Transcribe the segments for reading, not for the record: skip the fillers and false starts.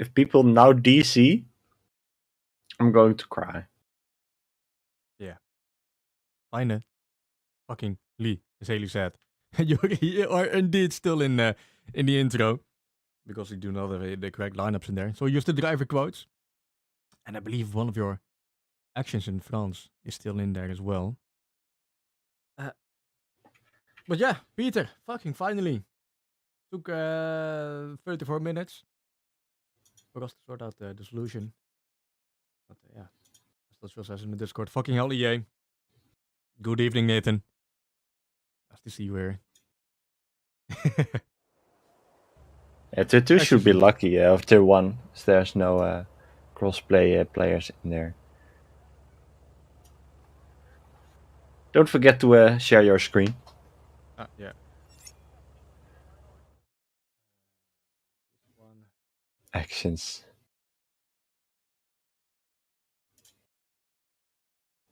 if people now DC, I'm going to cry. Fine. Fucking Lee, as Haley said. You are indeed still in the intro. Because we do not have the correct lineups in there. So use the driver quotes. And I believe one of your actions in France is still in there as well. But yeah, Peter, fucking finally. Took 34 minutes for us to sort out the solution. But yeah, still still says in the Discord. Fucking hell, EA. Good evening, Nathan. Nice to see you here. Yeah, tier 2 should be lucky of tier 1, as there's no cross-play players in there. Don't forget to share your screen. Yeah. Actions.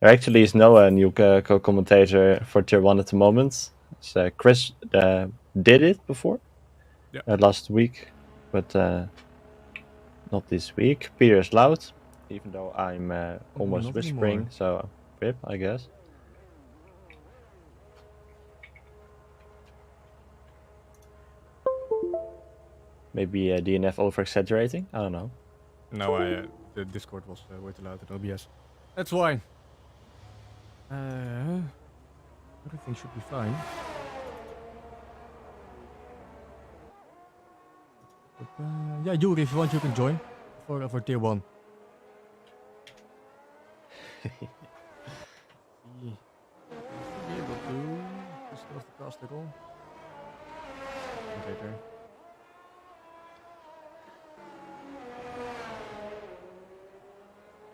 There actually is no new co-commentator for tier 1 at the moment. So Chris did it before, last week, but not this week. Peter is loud, even though I'm almost whispering, so rip, I guess. Maybe DNF over-exaggerating? I don't know. No, the Discord was way too loud in OBS. That's why. Everything should be fine. Yeah, Yuri, if you want, you can join for tier 1. Be able to just off the cast at all. Okay.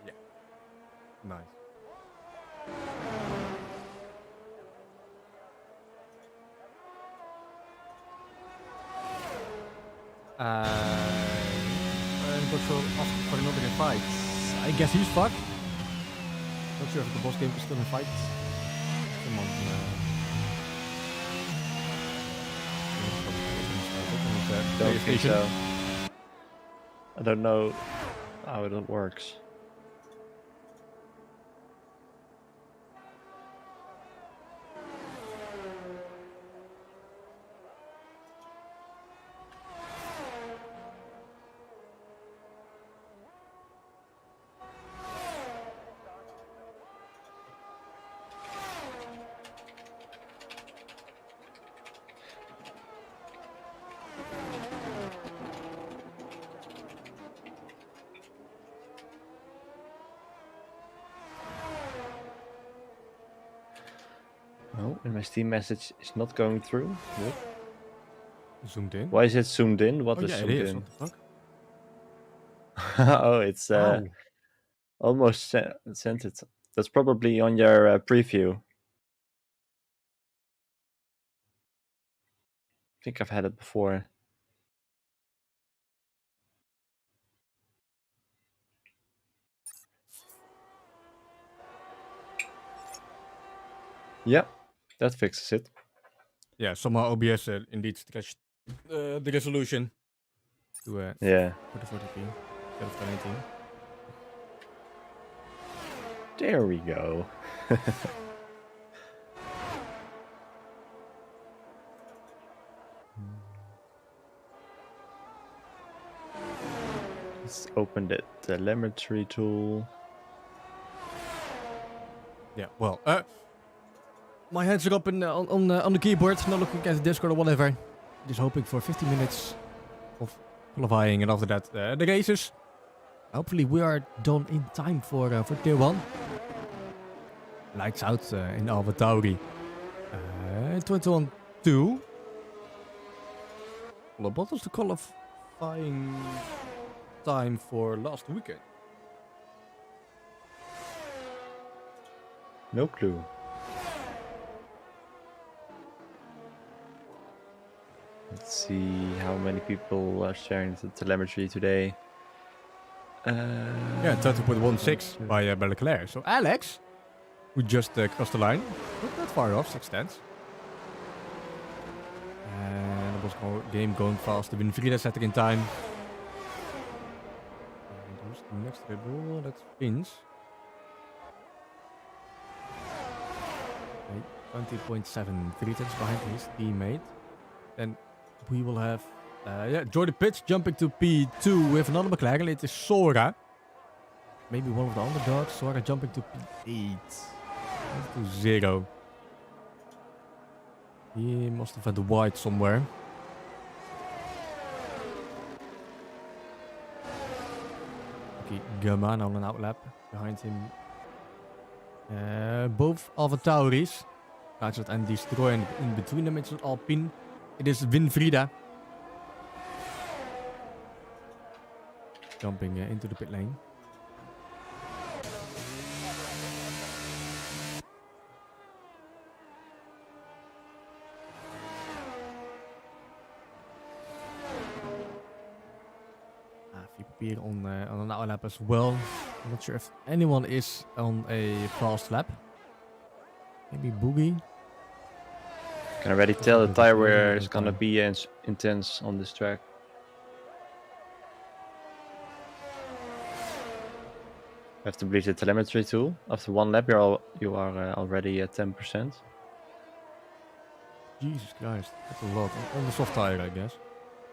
Yeah. Nice. And got for another fight. I guess he's fucked. Not sure if the boss game is still in fight. Come on. Don't think so. I don't know how it works. Oh, and my Steam message is not going through. What? Zoomed in? Why is it zoomed in? What is zoomed in? What the fuck? Oh, it's almost sent it. That's probably on your preview. I think I've had it before. Yeah, that fixes it. Yeah, somehow OBS indeed stretched the resolution to 4040p instead of 1080. There we go. Let's open the telemetry tool. Yeah, well, my hands are up on the keyboard, not looking at the Discord or whatever. Just hoping for 50 minutes of qualifying, and after that, the races. Hopefully, we are done in time for tier 1. Lights out in Alpha Tauri. 21-2. Well, what was the qualifying time for last weekend? No clue. Let's see how many people are sharing the telemetry today. Yeah, 30.16 by Leclerc. So Alex, who just crossed the line, not that far off, 6 tenths. And it was game going fast. Even Frida setting in time. next Red Bull, that's Vince. 20.7, 3 tenths behind his teammate. Then we will have Jordan Pitts jumping to P2 with another McLaren. It is Sora. Maybe one of the underdogs. Sora jumping to P8. To 0. He must have had the white somewhere. Okay, Gamma on an outlap. Behind him. Both Alpha Tauris. Ratchet and Destroy, and in between them it's an Alpine. It is Winfrieda. Jumping into the pit lane. VP on an outlap as well. I'm not sure if anyone is on a fast lap. Maybe Boogie. Can already tell the tire wear is gonna be intense on this track. You have to bleed the telemetry tool. After one lap, you are already at 10%. Jesus Christ, that's a lot on the soft tire, I guess.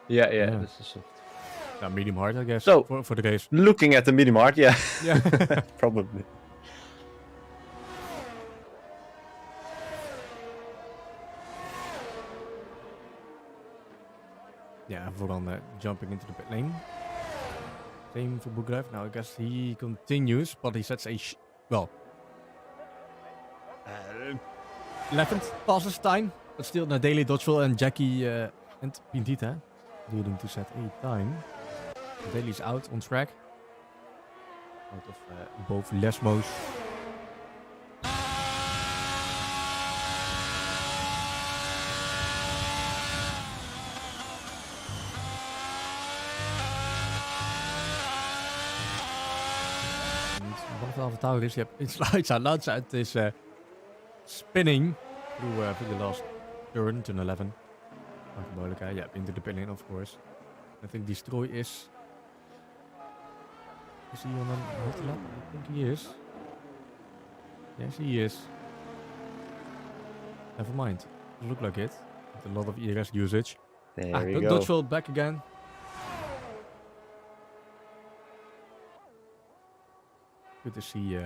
Yeah. This is soft. Yeah, medium hard, I guess. So for the race. Looking at the medium hard, yeah, Yeah, probably. Yeah, Voran jumping into the pit lane. Same for Bugrev. Now I guess he continues, but he sets a 11th fastest time. But still, Daily, Dodgeville, and Jackie and Pintita leading to set a time. Daily's out on track. Out of both Lesmos. One of the Tauris, yep, it's lights out is spinning through the last turn, turn 11. Yeah, into the pit lane, of course. I think Destroy is he on a hot lap? I think he is. Yes, he is. Never mind. Doesn't look like it. With a lot of ERS usage. There we go. Dodgeville back again. Good to see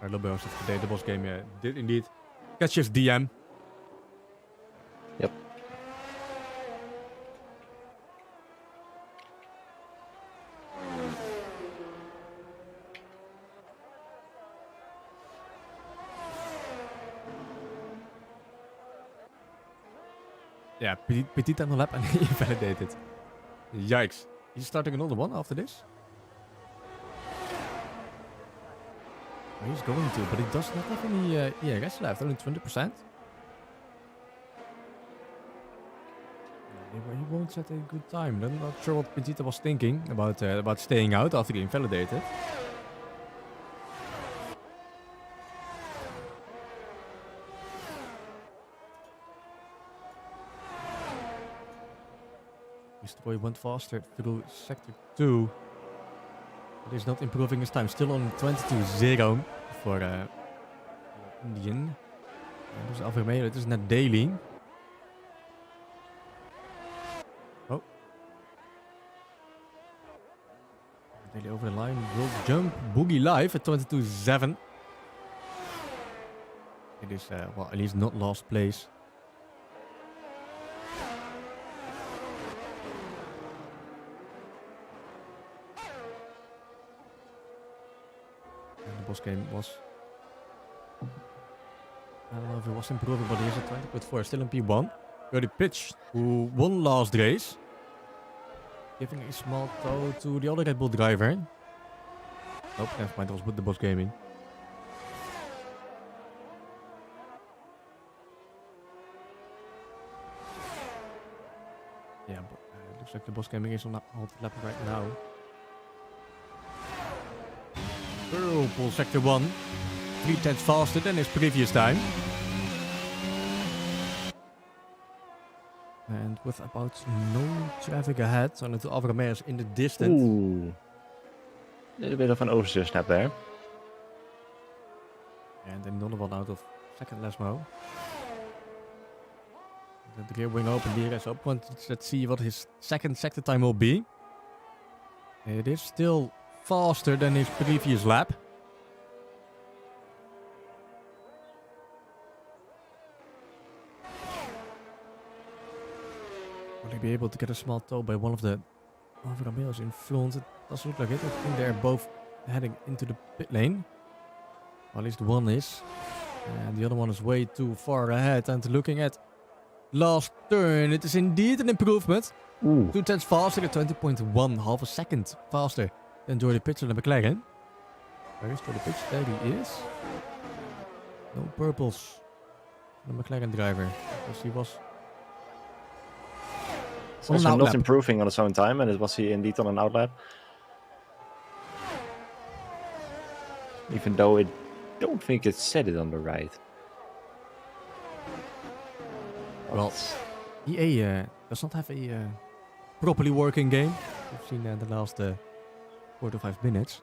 our lobby host of today. The boss game did indeed catch his DM. Yep. Yeah, Petit on the lap and he invalidated. Yikes. He's starting another one after this? Oh, he's going to, but he does not have any ERS left, only 20%. He won't set a good time. I'm not sure what Petita was thinking about staying out after he invalidated. Mr. Boy went faster through sector 2. But he's not improving his time. Still on 22-0 for Indian. And dus Alfa Romeo, het is net Daily. Oh. Daily over the line. Will jump Boogie live at 22-7. It is, well, at least not last place. Boss game was, I don't know if it was improving, but he is at 20.4, still in P1. Jordy Pitch, who won last race, giving a small toe to the other Red Bull driver. Nope, never mind, it was with the boss gaming. Yeah, but looks like the boss gaming is on the hot lap right now. Purple sector 1, 3 tenths faster than his previous time. And with about no traffic ahead, so the Alfa Romeo's in the distance. Ooh. little bit of an oversteer snap there. And another one out of second Lesmo. The rear wing open, DRS up. Let's see what his second sector time will be. It is still faster than his previous lap. Will he be able to get a small toe by one of the automobiles in front? It doesn't look like it. I think they're both heading into the pit lane. Or at least one is. And the other one is way too far ahead. And looking at last turn, it is indeed an improvement. Ooh. 2 tenths faster at 20.1, half a second faster than Jordy Pitcher and McLaren. Where is Jordy Pitcher? There he is. No purples. The McLaren driver. Because he was also not improving on his own time, and it was he indeed on an outlap. Even though I don't think it said it on the right. Well, EA does not have a properly working game. We've seen the last 4 to 5 minutes.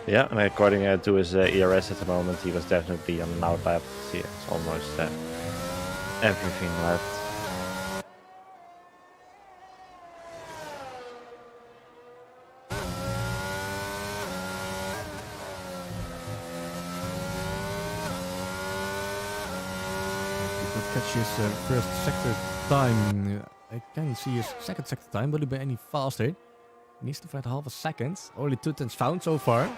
Yeah, and according to his ERS at the moment, he was definitely on an outlap. See, it's almost everything left. Catch his first sector time. I can see his second sector time. Will he be any faster? He needs to find half a second. Only 2 tenths found so far.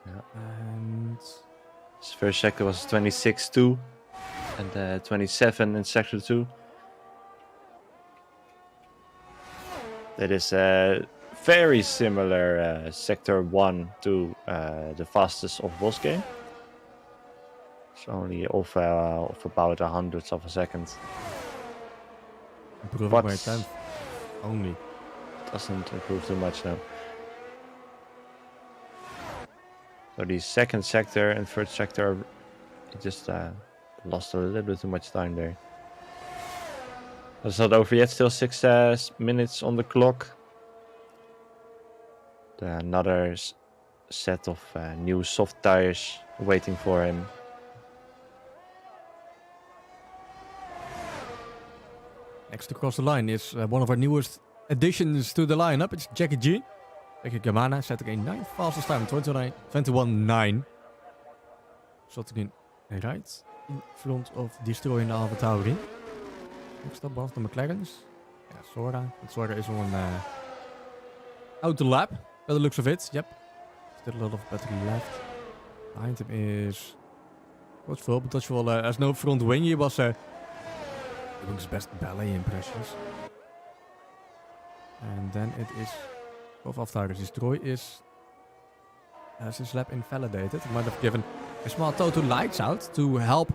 Yeah. And his first sector was 26.2 and 27 in sector 2. That is very similar sector 1 to the fastest of boss game. It's only off about 100th of a second. Improving by 10th only. Doesn't improve too much now. So the second sector and third sector, he just lost a little bit too much time there. It's not over yet, still 6 minutes on the clock. Another set of new soft tires waiting for him. Next across the line is one of our newest additions to the lineup. It's Jackie G. Jackie Gamana setting a 9th fastest time, 21.9. Slotting in right in front of Destroy and Alpha Tauri. Next up, one of the McLarens. Yeah, Sora. And Sora is on out the lap, by the looks of it. Yep. Still a lot of battery left. Behind him is Coach Phil, but Dutch has no front wing. He was doing his best ballet impressions. And then it is both of Tigers. Destroy has his lap invalidated. He might have given a small toe to lights out to help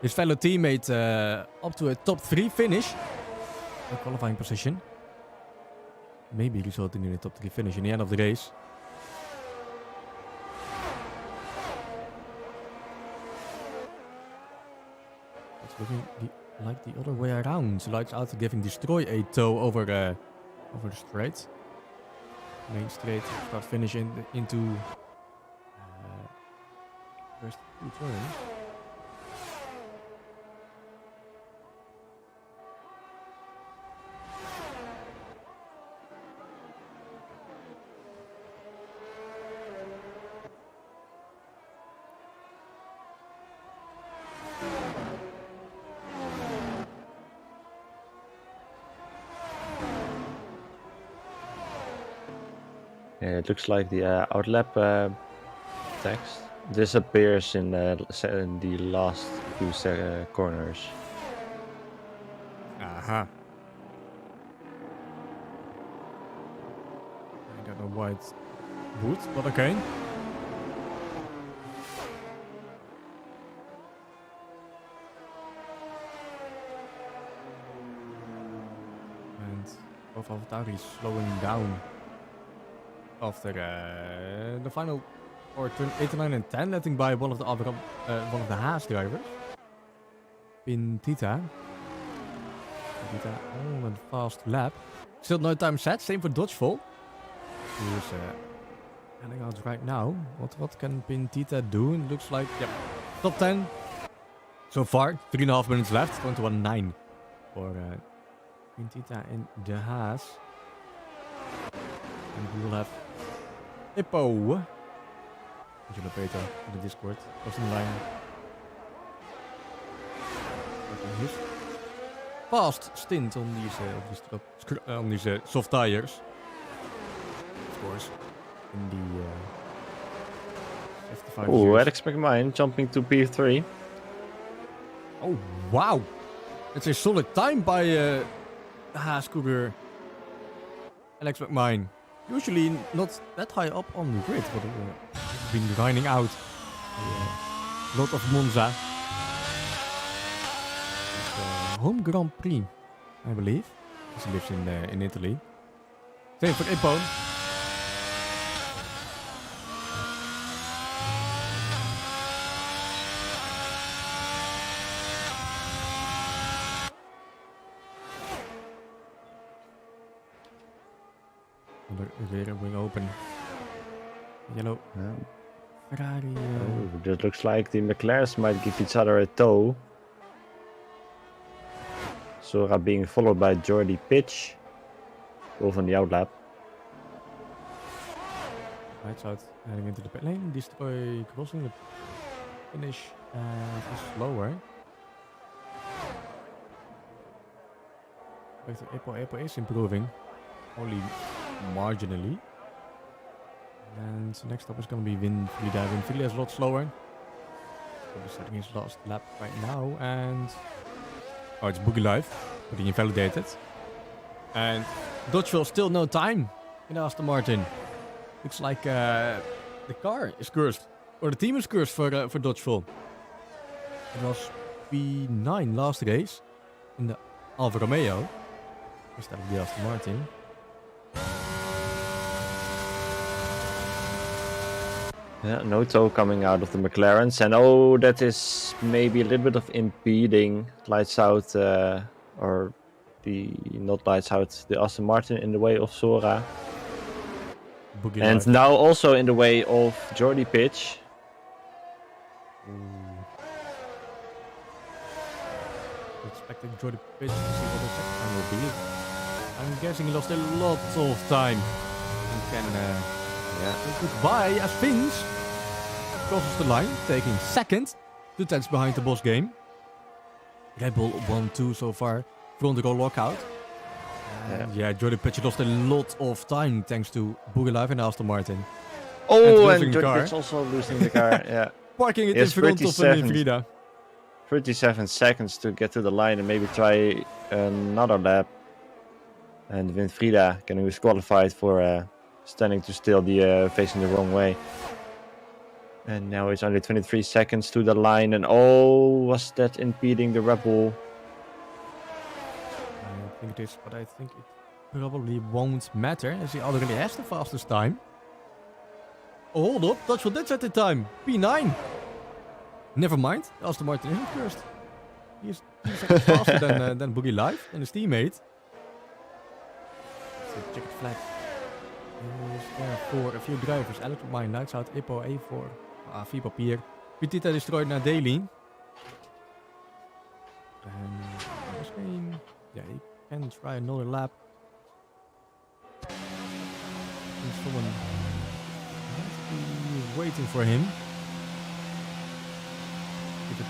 his fellow teammate up to a top 3 finish. A qualifying position. Maybe resulting in a top 3 finish in the end of the race. It's looking like the other way around. Lights out giving Destroy a toe over the straight. Main straight, start finish into first 2 turns. Yeah, it looks like the outlap text disappears in the last few corners. Aha. I don't know why it would, but okay. And both of Tauri slowing down after the final, or turn 8, 9, and 10, letting by one of the Haas drivers, Pin Tita. Pintita on a fast lap. Still no time set. Same for Dodgefall. Who is heading out right now. What can Pintita do? It looks like, yep, top 10 so far. 3.5 minutes left. 21.9 for Pintita in the Haas. And we will have Hippo. Angelo Peter in the Discord. Was in line. His fast stint on these soft tires. Of course. In the 55 Oh, years. Alex McMahon jumping to P3. Oh, wow. It's a solid time by the Haas courier Alex McMahon. Usually not that high up on the grid, but he's been grinding out a lot of Monza. It's home Grand Prix, I believe. He lives in Italy. Same for Ippo. Rear wing open. Yellow. Ferrari. Oh, that looks like the McLarens might give each other a tow. Sora being followed by Jordi Pitch. Both on the outlap. Right side heading into the pit lane. Destroy crossing the finish is slower. Back to Ippo. Ippo is improving. Only marginally. And next up is going to be Winfrieda. Winfrieda is a lot slower. He's setting his last lap right now. And oh, it's Boogie Life, but he invalidated. And Dodgeville still no time in Aston Martin. Looks like the car is cursed, or the team is cursed for Dodgeville. It was P9 last race in the Alfa Romeo instead of the Aston Martin. Yeah, no tow coming out of the McLarens, and oh, that is maybe a little bit of impeding lights out, or the not lights out, the Aston Martin in the way of Sora. Boogie and Life. Now also in the way of Jordi Pitch. Expecting Jordi Pitch to see what the second time will be. I'm guessing he lost a lot of time. And can say goodbye as Vince crosses the line, taking second. 2 tenths behind the boss game. Red Bull 1-2 so far. Front row lockout. Yeah, Jordi Pitch lost a lot of time thanks to Boogie Life and Aston Martin. Oh, and losing the Jordi car. Pitch also losing the car. Yeah, Parking it Yes, in front of 37. Winfrieda. 37 seconds to get to the line and maybe try another lap. And Winfrieda getting disqualified for standing too still, facing the wrong way. And now it's only 23 seconds to the line, and oh, was that impeding the Red Bull? I think it is, but I think it probably won't matter as he already has the fastest time. Oh, hold up, Dodgeville did set the time. P9. Never mind, Aston Martin isn't cursed. He's 2 seconds faster than Boogie Life and his teammate. So check the flag. Is there for a few drivers. Alex McMahon lights out Ippo A4. A4 papier. Pintita destroyed naar Daly. And misschien, yeah, he can try another lap. And someone might be waiting for him. Give it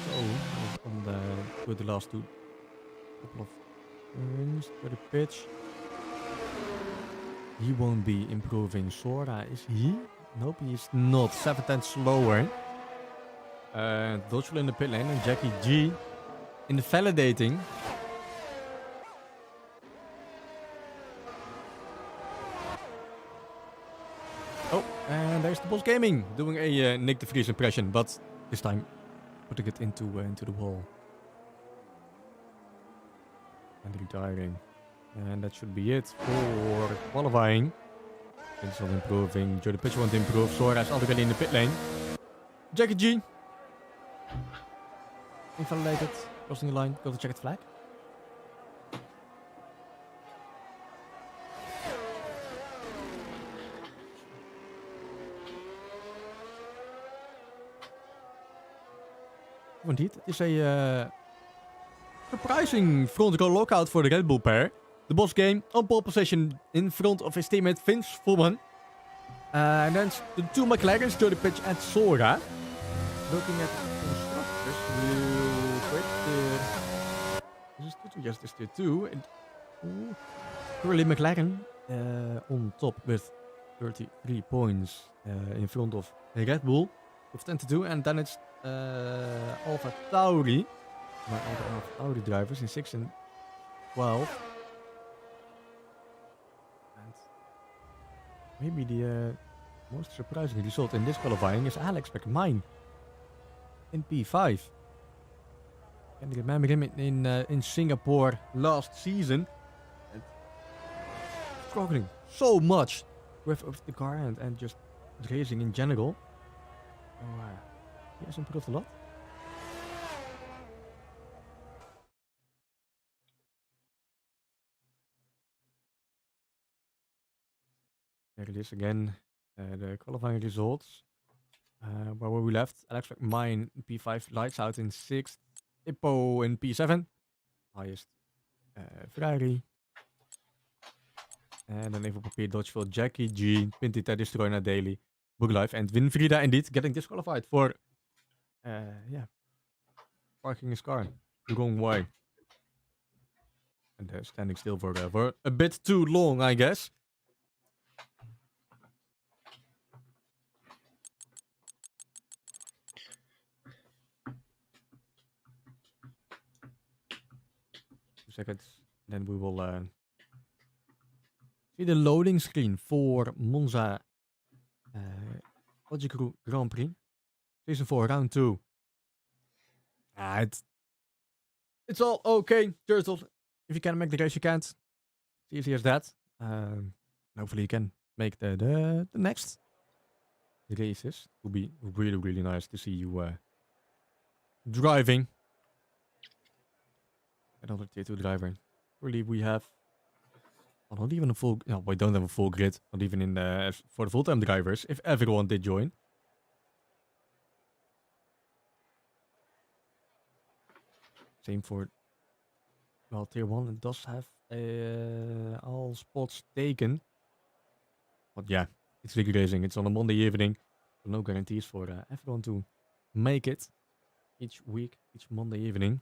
on the last couple of turns for the pitch. He won't be improving. Sora, is he? Nope, he's not. 7 tenths slower. Dodgeville in the pit lane and Jackie G in the validating. Oh, and there's the boss gaming doing a Nick de Vries impression, but this time putting it into the wall and retiring. And that should be it for qualifying. It's not improving. Jordi Pitch won't improve. Sora is already in the pit lane. Jackie G. Invalidated. Crossing the line. Got the checkered flag. Indeed, it is a surprising front row lockout for the Red Bull pair. The boss game on pole position in front of his teammate Vince Fullman. And then the two McLarens, Jody Pitch and Sora. Looking at the constructors real quick. Is this tier 2? Yes, this tier 2. And Curly McLaren on top with 33 points in front of Red Bull with 10 to 2. And then it's Alpha Tauri. My other Alpha Tauri drivers in 6 and 12. And maybe the most surprising result in this qualifying is Alex McMine in P5. Can you remember him in Singapore last season? And struggling so much with the car and just racing in general. So, he has improved a lot. There it is again. The qualifying results. Where we left, Alex McMine P5, lights out in 6th, Ippo in P7, highest Ferrari. And then even Papier Dodgefield, Jackie G, Pinty Ted Destroyna Daily, Book Life, and Winfrieda indeed getting disqualified for parking his car the wrong way. And standing still for a bit too long, I guess. Seconds, then we will see the loading screen for Monza OGKROE Grand Prix Season 4 Round 2. It's all okay, Turtle. If you can make the race, you can't. It's easy as that. Hopefully you can make the next races. It will be really, really nice to see you driving. Another tier 2 driver. Really, we have not even a full. No, we don't have a full grid. Not even in for the full-time drivers. If everyone did join. Same for. Well, tier 1 it does have all spots taken. But yeah, it's league racing. It's on a Monday evening. So no guarantees for everyone to make it each week, each Monday evening.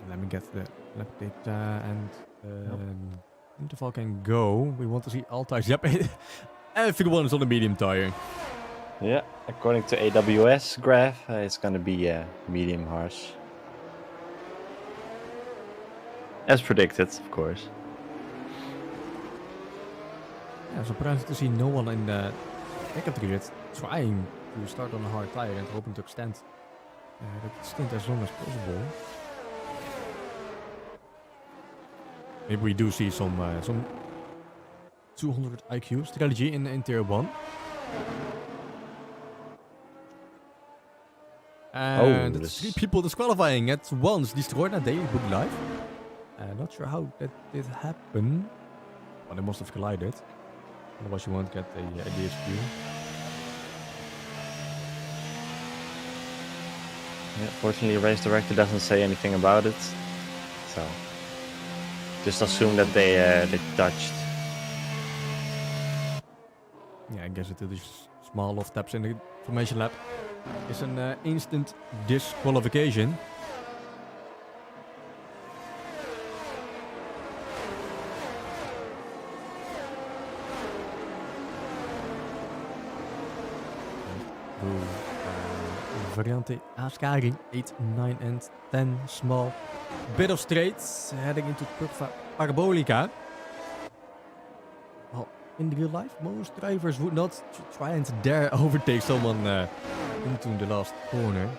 Let me get the lap data and interval can go. We want to see all tires. Yep, everyone is on a medium tire. Yeah, according to AWS graph, it's gonna be medium harsh. As predicted, of course. Yeah, surprised to see no one in the backup grid trying to start on a hard tire and hoping to extend the stint as long as possible. Maybe we do see some 200 IQ strategy in tier 1. And it's 3 people disqualifying at once. Destroyna Daily Book Live. Not sure how that did happen. But they must have collided. Otherwise you won't get a DSQ. Yeah, fortunately, race director doesn't say anything about it. So just assume that they touched. Yeah, I guess it is small off taps in the formation lap. It's an instant disqualification. Variante Ascari 8, 9 and 10 small. Bit of straight heading into Curva Parabolica. Well, in real life, most drivers would not try and dare overtake someone into the last corner.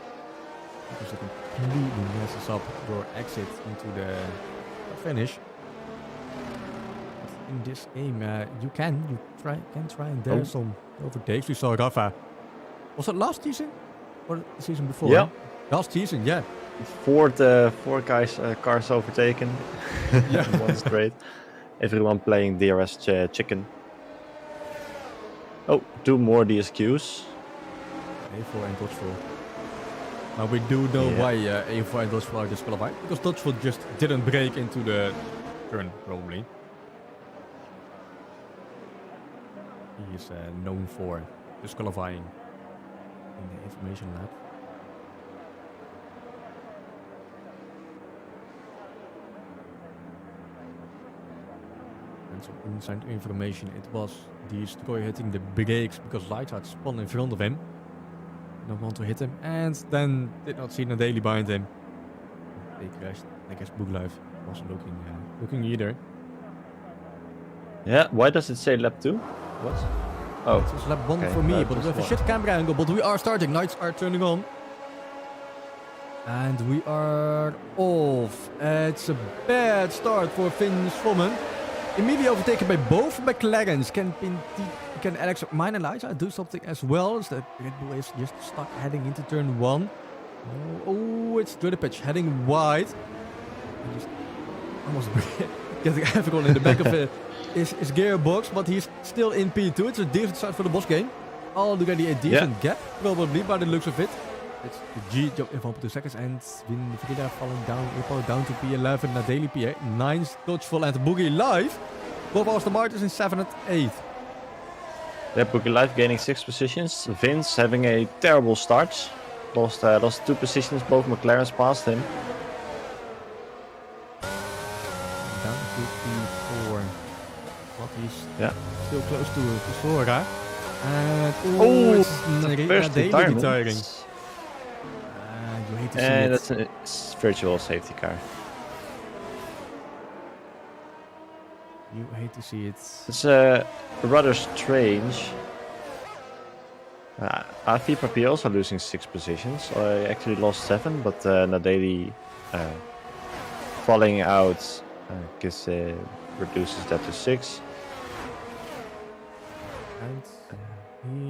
Because it completely messes up your exit into the finish. But in this game, you can try and dare some overtakes. We saw Rafa. Was it last season? Or the season before? Yeah. Last season, yeah. Four guys, cars overtaken. Yeah. One straight. everyone playing DRS chicken. Oh, 2 more DSQs. A4 and Dodgeful. Now we do know why A4 and Dodgeful are disqualified. Because Dodgeful just didn't break into the turn, probably. He is known for disqualifying in the information lab. And some inside information, it was Destroy hitting the brakes because Lightheart spun in front of him. Don't want to hit him, and then did not see Nadali behind him. They crashed. I guess Booglife wasn't looking either. Yeah, why does it say lap 2? What? Oh, it's lap 1 for me, but we have a shit camera angle, but we are starting. Lights are turning on. And we are off. It's a bad start for Finn Swommen. Immediately overtaken by both McLarens. Can Alex Mine and Lights do something as well? As the Red Bull is just stuck heading into turn 1. Oh, it's through the pitch, heading wide. He just almost getting everyone in the back of his gearbox, but he's still in P2. It's a decent start for the boss game. Already a decent gap, probably by the looks of it. It's the G jump in 1.2 seconds, and Win Frida falling down to P11, Nadali P9, Dodgeful and Boogie Live. Both Aston Martins in 7th and 8th. Yeah, Boogie Live gaining 6 positions. Vince having a terrible start. Lost 2 positions, both McLarens passed him. Down to P4. But he's still close to Sora. And first Nadali retiring. You hate to see it. That's a virtual safety car. You hate to see it. It's rather strange. Afi Papi also losing 6 positions. I actually lost 7, but Nadali falling out reduces that to 6. And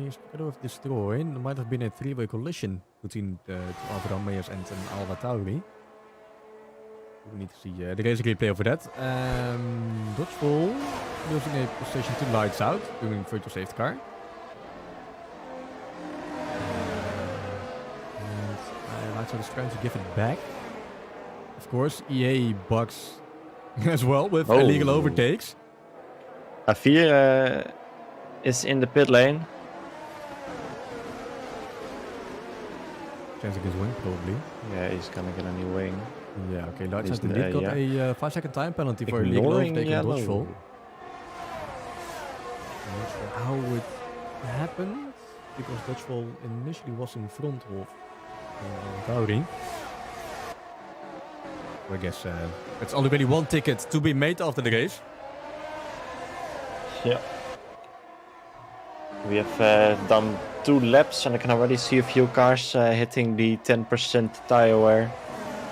he's rid of Destroy. There might have been a 3-way collision between the Alfa Romeos and Alfa Tauri. We need to see the race replay over that. Dodgeful losing a position to Lights Out, doing virtual safety car. And Lights Out is trying to give it back. Of course, EA bugs as well with illegal overtakes. Afi is in the pit lane. Chance against wing, probably. Yeah, he's gonna get a new wing. Yeah, okay, Lights Out indeed got a 5-second time penalty for illegal overtaking Dodgeful. I'm not sure how it happened, because Dodgeful initially was in front of Tauri. I guess it's already 1 ticket to be made after the race. Yeah. We have done 2 laps, and I can already see a few cars hitting the 10% tire wear.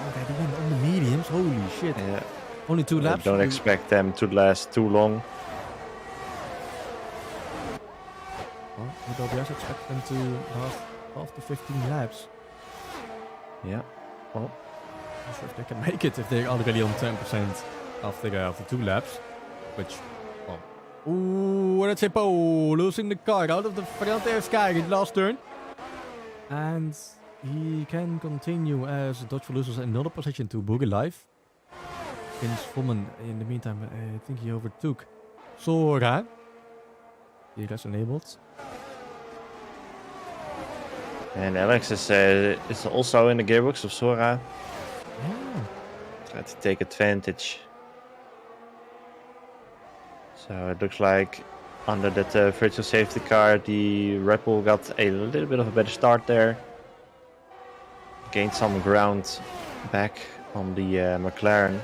Okay, they win on the mediums. Holy shit. Yeah. Only 2 laps. Don't expect them to last too long. Well, with OBS, expect them to last 12 to 15 laps. Yeah. Well, I'm not sure if they can make it if they're already on 10% after 2 laps. Which, well. Ooh, that's a losing the car out of the front air sky in the last turn. And he can continue as Dodgeful loses another position to Boogie Live. Finn Swommen, in the meantime, I think he overtook Sora. He has enabled. and Alex is also in the gearbox of Sora. Yeah. Try to take advantage. So it looks like under that virtual safety car, the Red Bull got a little bit of a better start there. Gained some ground back on the McLaren,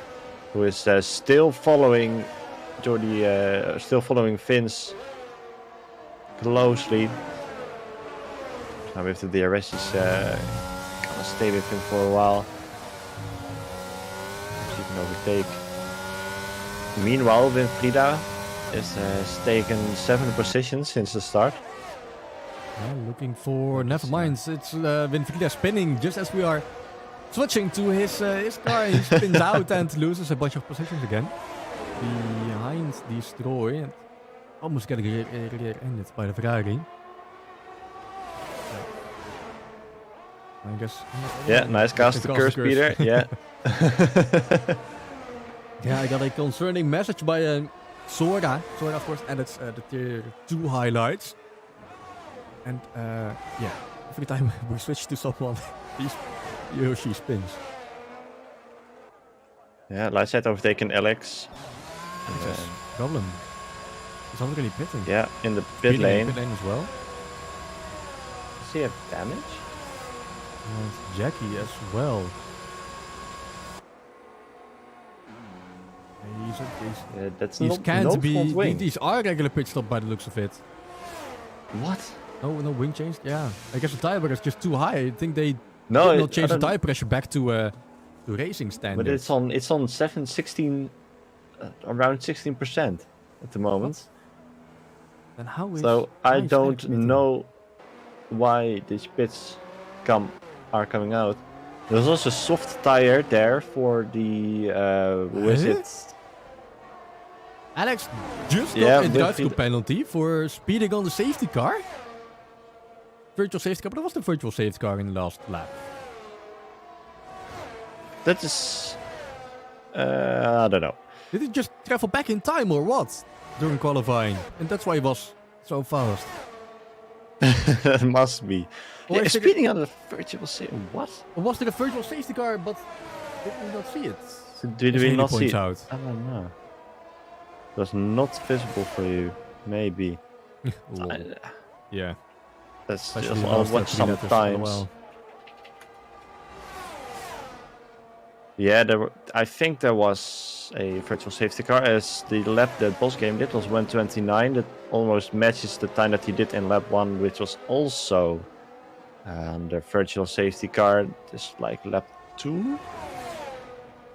who is still following Vince closely. Now with the DRS, he's gonna stay with him for a while. Perhaps he can overtake. Meanwhile, Winfrida is taken 7 positions since the start. Yeah, looking for... Never mind, it's Winfrida spinning just as we are switching to his car. He spins out and loses a bunch of positions again. Behind destroy and almost getting rear-ended by the Ferrari. I guess. Yeah, nice cast to curse, Peter. Yeah. Yeah, I got a concerning message by Sora. Sora, of course, added the tier 2 highlights. And yeah, every time we switch to someone, he or she spins. Yeah, Light Side overtaken Alex. Problem. He's already pitting. Yeah, in the pit lane. As well. Does he have damage? And Jackie as well. That's these not can't be. wing. These are regular pit stop by the looks of it. What? No wing change. Yeah, I guess the tire pressure is just too high. I think they did not change the tire pressure back to racing standards. But it's on 16, around 16% at the moment. Then how is? So I don't know why these pits are coming out. There's also a soft tire there for the Alex just got a drive school penalty for speeding on the safety car. Virtual safety car, but it was the virtual safety car in the last lap. That is, I don't know. Did he just travel back in time or what during qualifying? And that's why he was so fast. That must be. Or Yeah, speeding on the virtual safety. What? Or was there a virtual safety car, but did we not see it? Did we not see it? Out. I don't know. It was not visible for you. Maybe. Yeah. That's just I'll watch sometimes. Yeah, I think there was a virtual safety car, as the lap that Boss Game did was 1:29. That almost matches the time that he did in lap 1, which was also the virtual safety car, just like lap 2.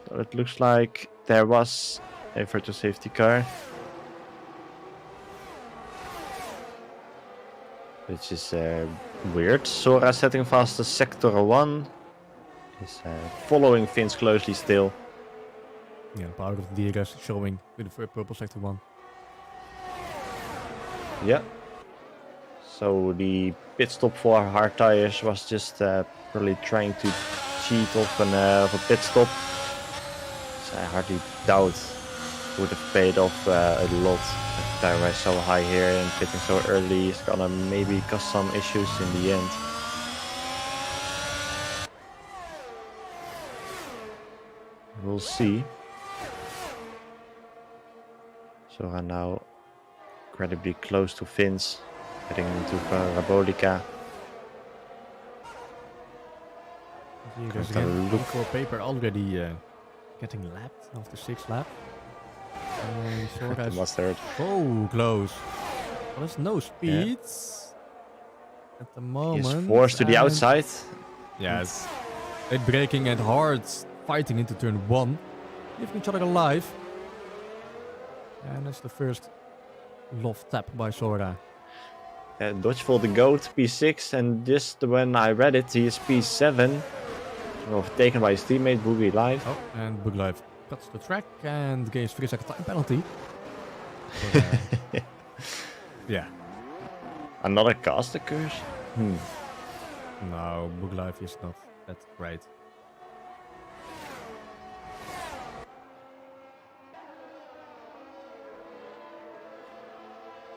So it looks like there was a virtual safety car. Which is weird. Sora setting fast to sector 1. Is following Vince closely still. Yeah, power of the DRS showing with the purple sector 1. Yeah. So the pit stop for hard tires was just probably trying to cheat off a pit stop. So I hardly doubt would have paid off a lot. The tire was so high here and pitting so early is gonna maybe cause some issues in the end. We'll see. Sora now incredibly close to Vince, heading into Parabolica. There's again look for paper already getting lapped after 6th lap. Mustard. Oh, close. Well, there's no speeds at the moment. He's forced to the outside. Yes. They're braking and hard fighting into turn 1. Leaving each other alive. And that's the first loft tap by Sora. Dodgeful the GOAT, P6, and just when I read it, he is P7. Overtaken by his teammate Boogie Live. Oh, and Boogie Live cuts the track and gains 3-second time penalty. Yeah. Another caster curse? No, Boogie Live is not that great.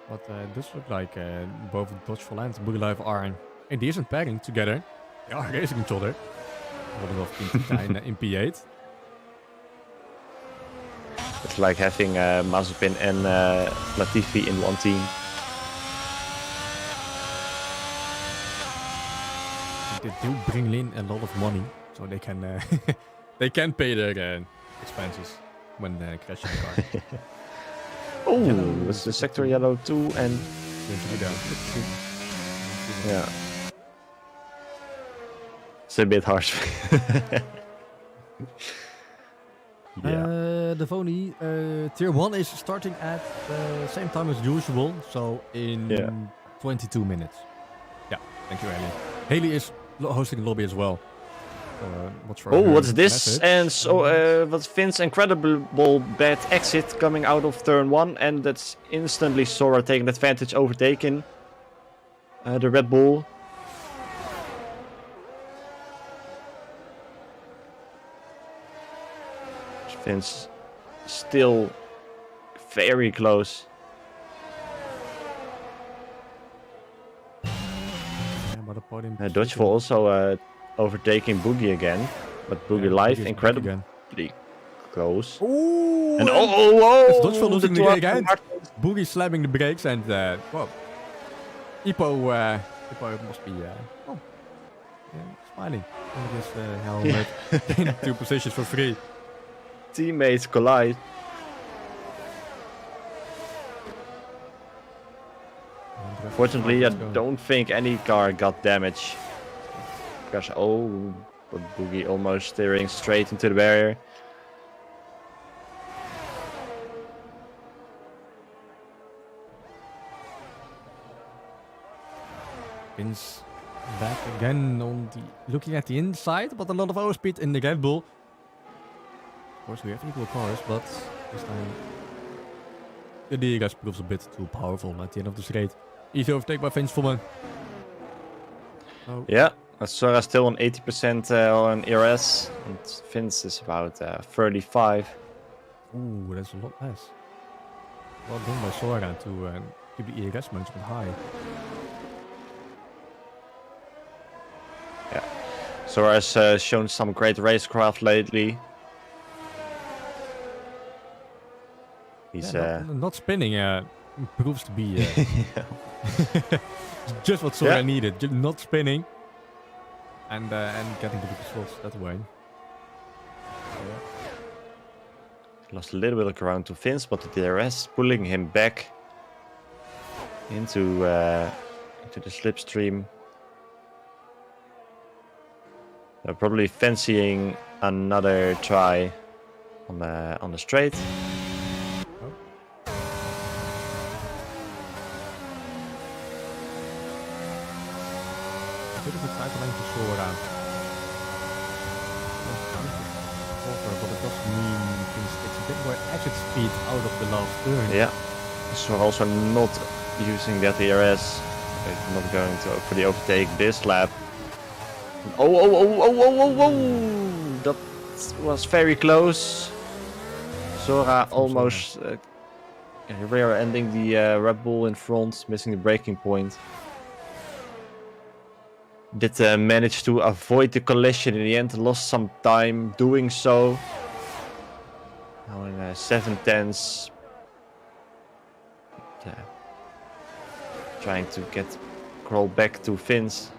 But this looks like both Dodgeful and Boogie Live are a decent pairing together. They are racing each other. Holding off P9 in P8. It's like having Mazepin and Latifi in one team. They do bring in a lot of money, so they can they can pay their expenses when crashing the car. Oh, it's the sector yellow 2 and yeah. It's a bit harsh. Yeah. The Voni tier 1 is starting at the same time as usual, so in 22 minutes. Yeah, thank you, Haley. Haley is hosting the lobby as well. So, watch for Oh, her what's this? message. And so, what's Finn's incredible bad exit coming out of turn 1, and that's instantly Sora taking advantage, overtaking the Red Bull. Finn's still very close. But a podium Dodgeful also overtaking Boogie again, but Boogie live Boogie's incredibly close. Ooh, And oh, it's Dodgeful losing the gate again. Martins. Boogie slamming the brakes and well, Ippo must be smiling. This helmet in 2 positions for free. Teammates collide. Fortunately, I don't think any car got damage. Because, but Boogie almost steering straight into the barrier. Finn's back again on looking at the inside, but a lot of overspeed in the Red Bull. Of course, we have equal cars, but this time the DRS proves a bit too powerful at the end of the straight. Easy overtake by Finn's Fullman. Oh. Yeah, Sora still on 80% on ERS, and Finn's is about 35. Ooh, that's a lot less. Well done by Sora to keep the ERS management high. Yeah, Sora has shown some great racecraft lately. He's not spinning proves to be just what Sora needed. Just not spinning and getting to the slots that way. Lost a little bit of ground to Finn's, but the DRS pulling him back into the slipstream. They're probably fancying another try on the straight. Bit of a tight lane for Sora. But it does mean Finn's takes a bit more exit speed out of the last turn. Yeah, Sora also not using that DRS. Not going to for the overtake this lap. Oh! That was very close. Sora almost rear-ending the Red Bull in front, missing the braking point. Did manage to avoid the collision in the end, lost some time doing so. Now in 7/10s. Trying to crawl back to Finn's.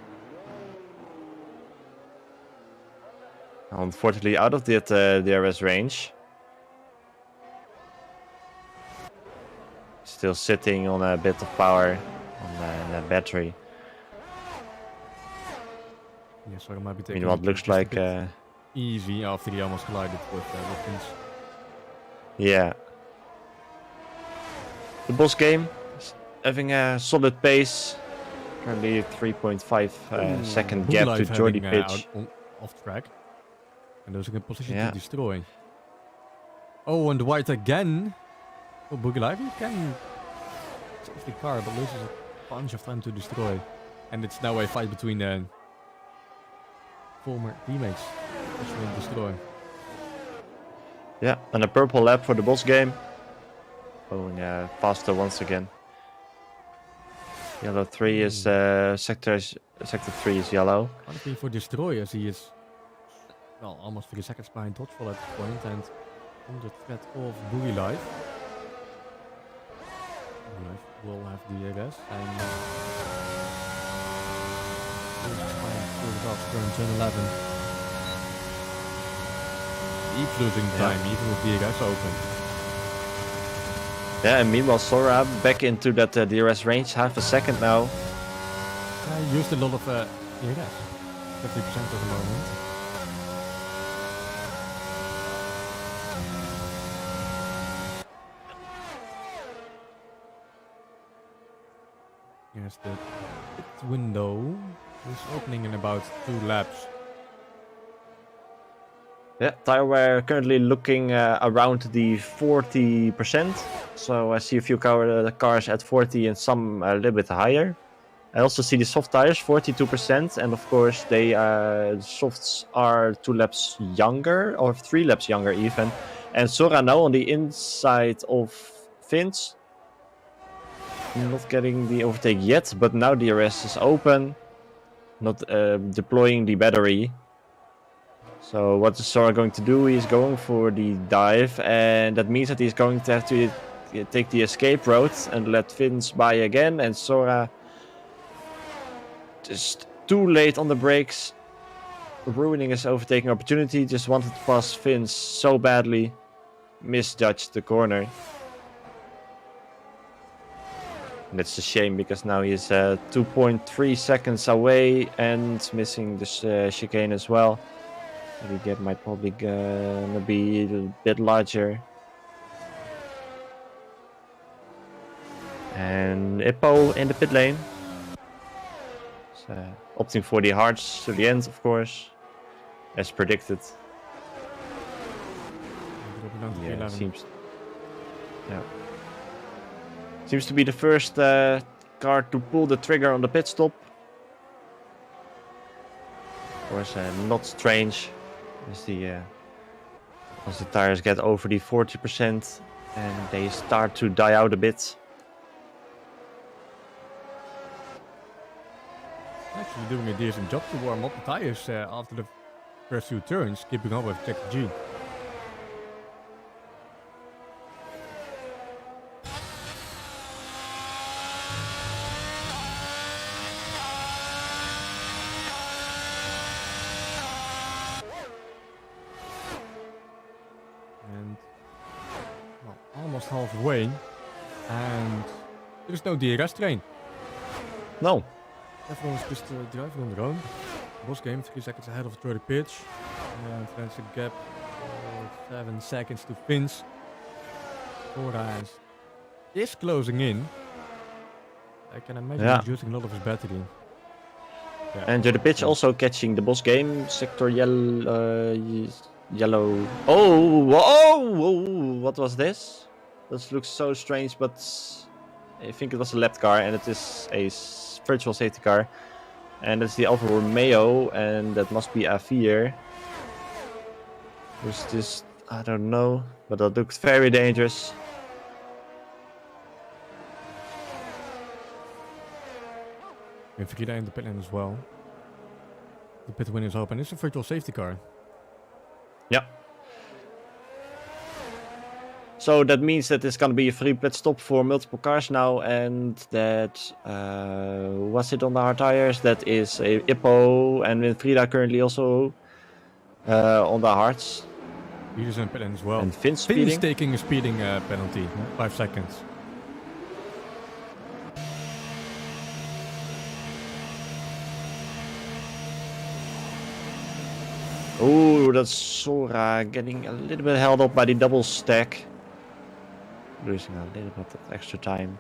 Unfortunately out of that DRS range. Still sitting on a bit of power on the battery. Yeah, so it might be taking Meanwhile, it looks like easy after he almost collided with Finn's. Yeah. The boss game is having a solid pace. Currently 3.5 second gap to Jordy Pitch. Off track. And those are in position to destroy. Oh, and White again. Oh, Boogie Live, he can save the car, but loses a bunch of time to destroy. And it's now a fight between former teammates, which will destroy. Yeah, and a purple lap for the boss game. Going faster once again. Yellow 3 is sector 3 is yellow. Honestly, for destroy, as he is well almost 3 seconds behind Dodgeful at this point and on the threat of Boogie Live. Boogie Live will have the DRS and turn 11. Keeps losing time, even with DRS open. Yeah, and meanwhile Sora back into that DRS range, half a second now. I used a lot of DRS, 50% at the moment. Yes, the pit window is opening in about 2 laps. Yeah, tire wear currently looking around the 40%. So I see a few cars at 40 and some a little bit higher. I also see the soft tires 42%, and of course they softs are 2 laps younger or 3 laps younger even. And Sora now on the inside of Vince, not getting the overtake yet, but now the DRS is open, not deploying the battery. So what is Sora going to do? He's going for the dive, and that means that he's going to have to take the escape route and let Vince by again, and Sora just too late on the brakes, ruining his overtaking opportunity. Just wanted to pass Vince so badly, misjudged the corner. And that's a shame because now he's 2.3 seconds away and missing this chicane as well. The gap might probably gonna be a bit larger. And Ippo in the pit lane. Opting for the hards to the end, of course, as predicted. Yeah, seems to be the first car to pull the trigger on the pit stop. Of course, not strange as the tires get over the 40% and they start to die out a bit. Actually doing a decent job to warm up the tires after the first few turns, keeping up with Tech G. And well, almost halfway, and there's no DRS train. No. Everyone's just driving on their own. Boss game 3 seconds ahead of the pitch. And there's a gap of 7 seconds to Vince. Sora is closing in. I can imagine he's using a lot of his battery. Yeah. And the pitch also catching the boss game. Sector yellow. Oh, what was this? This looks so strange, but I think it was a lap car and it is a virtual safety car. And it's the Alfa Romeo, and that must be A4. Who's this? I don't know, but that looks very dangerous. And Frida in the pit lane as well. The pit window is open. It's a virtual safety car. Yeah. So that means that it's going to be a free pit stop for multiple cars now, and that was it on the hard tires. That is a Ippo and Winfrida currently also on the hards. He's in pit lane as well. And Vince speeding. Vince taking a speeding penalty, 5 seconds. Oh, that's Sora getting a little bit held up by the double stack. Losing a little bit of extra time.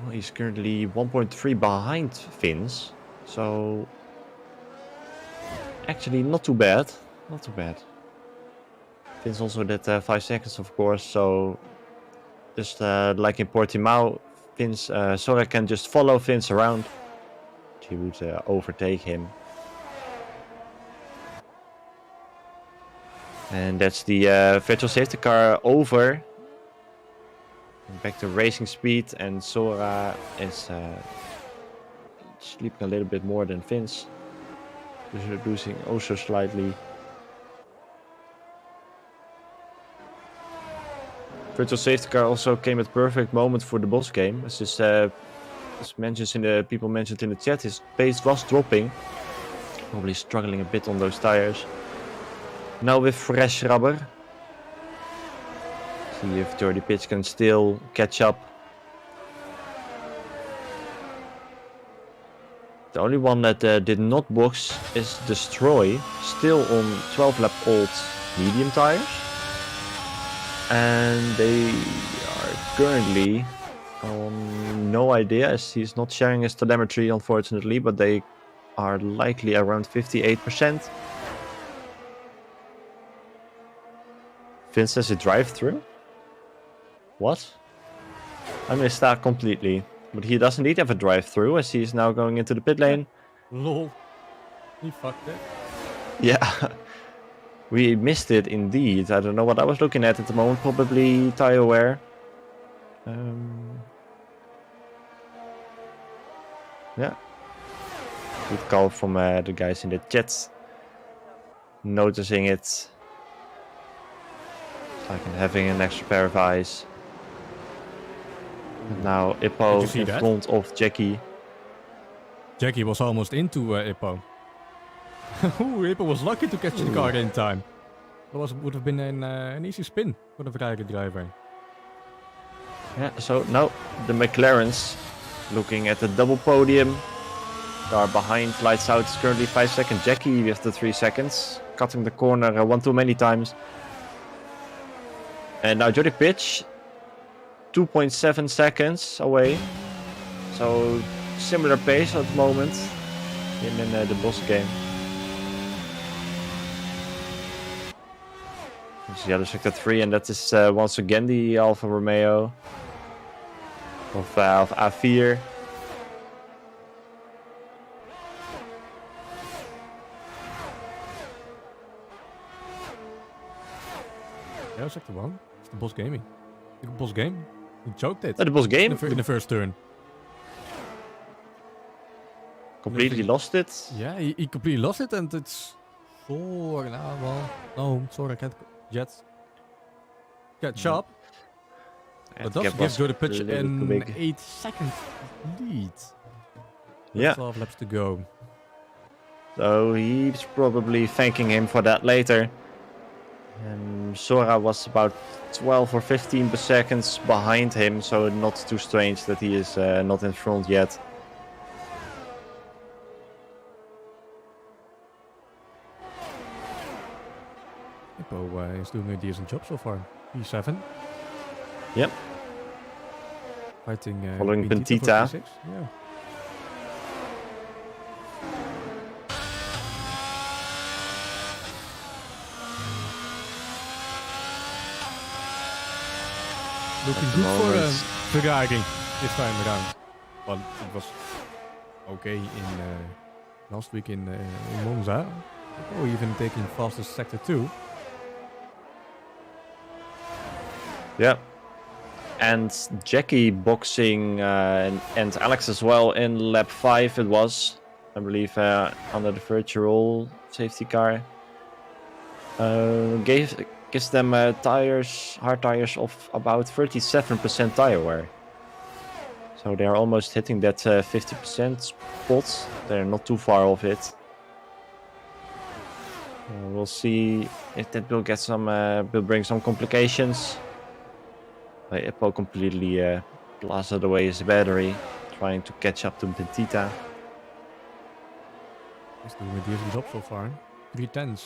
Well, he's currently 1.3 behind Vince. So actually not too bad. Not too bad. Vince also did 5 seconds, of course. So just like in Portimao, Vince, Sora can just follow Vince around. He would overtake him. And that's the virtual safety car over. Back to racing speed, and Sora is sleeping a little bit more than Vince. Just reducing also slightly. Virtual safety car also came at perfect moment for the boss game. As this people mentioned in the chat, his pace was dropping. Probably struggling a bit on those tires. Now with fresh rubber. See if Dirty Pitch can still catch up. The only one that did not box is Destroy. Still on 12 lap old medium tires. And they are currently on no idea, as he's not sharing his telemetry unfortunately, but they are likely around 58%. Vince has a drive-through? What? I missed that completely. But he does indeed have a drive-through as he is now going into the pit lane. Lol. He fucked it. Yeah. We missed it indeed. I don't know what I was looking at the moment. Probably tire wear. Yeah. Good call from the guys in the chat. Noticing it. Like having an extra pair of eyes. And now Ippo in front of Jackie. Jackie was almost into Ippo. Ippo was lucky to catch the car in time. That would have been an easy spin for the Ferrari driver. Yeah, so now the McLarens looking at the double podium. Car behind, lights out, is currently 5 seconds. Jackie with the 3 seconds. Cutting the corner one too many times. And now Jody Pitch, 2.7 seconds away. So similar pace at the moment. Him in the boss game. This is the other sector 3, and that is once again the Alfa Romeo of A4. Yeah, sector 1. It's the boss gaming. The boss game. He choked it. The boss game? In the first turn. Completely lost it? Yeah, he completely lost it, and it's 4 now. Well, no, sorry, I can't yet catch up. But does give Jordan Pitch an 8-second lead. Yeah. 12 laps to go. So he's probably thanking him for that later. Sora was about 12 or 15 seconds behind him, so not too strange that he is not in front yet. Ippo is doing a decent job so far. P7. Yep. Fighting following Bentita. Yeah. Looking good for Ferrari this time around. Well, it was okay in last week in Monza. Or even taking fastest sector 2. Yeah. And Jackie boxing and Alex as well in lap 5 it was. I believe under the virtual safety car. Gives them hard tires of about 37% tire wear. So they are almost hitting that 50% spot. They're not too far off it. We'll see if that will get some, will bring some complications. Ippo completely blasted away his battery, trying to catch up to Bentita. He's doing a decent job so far. 3/10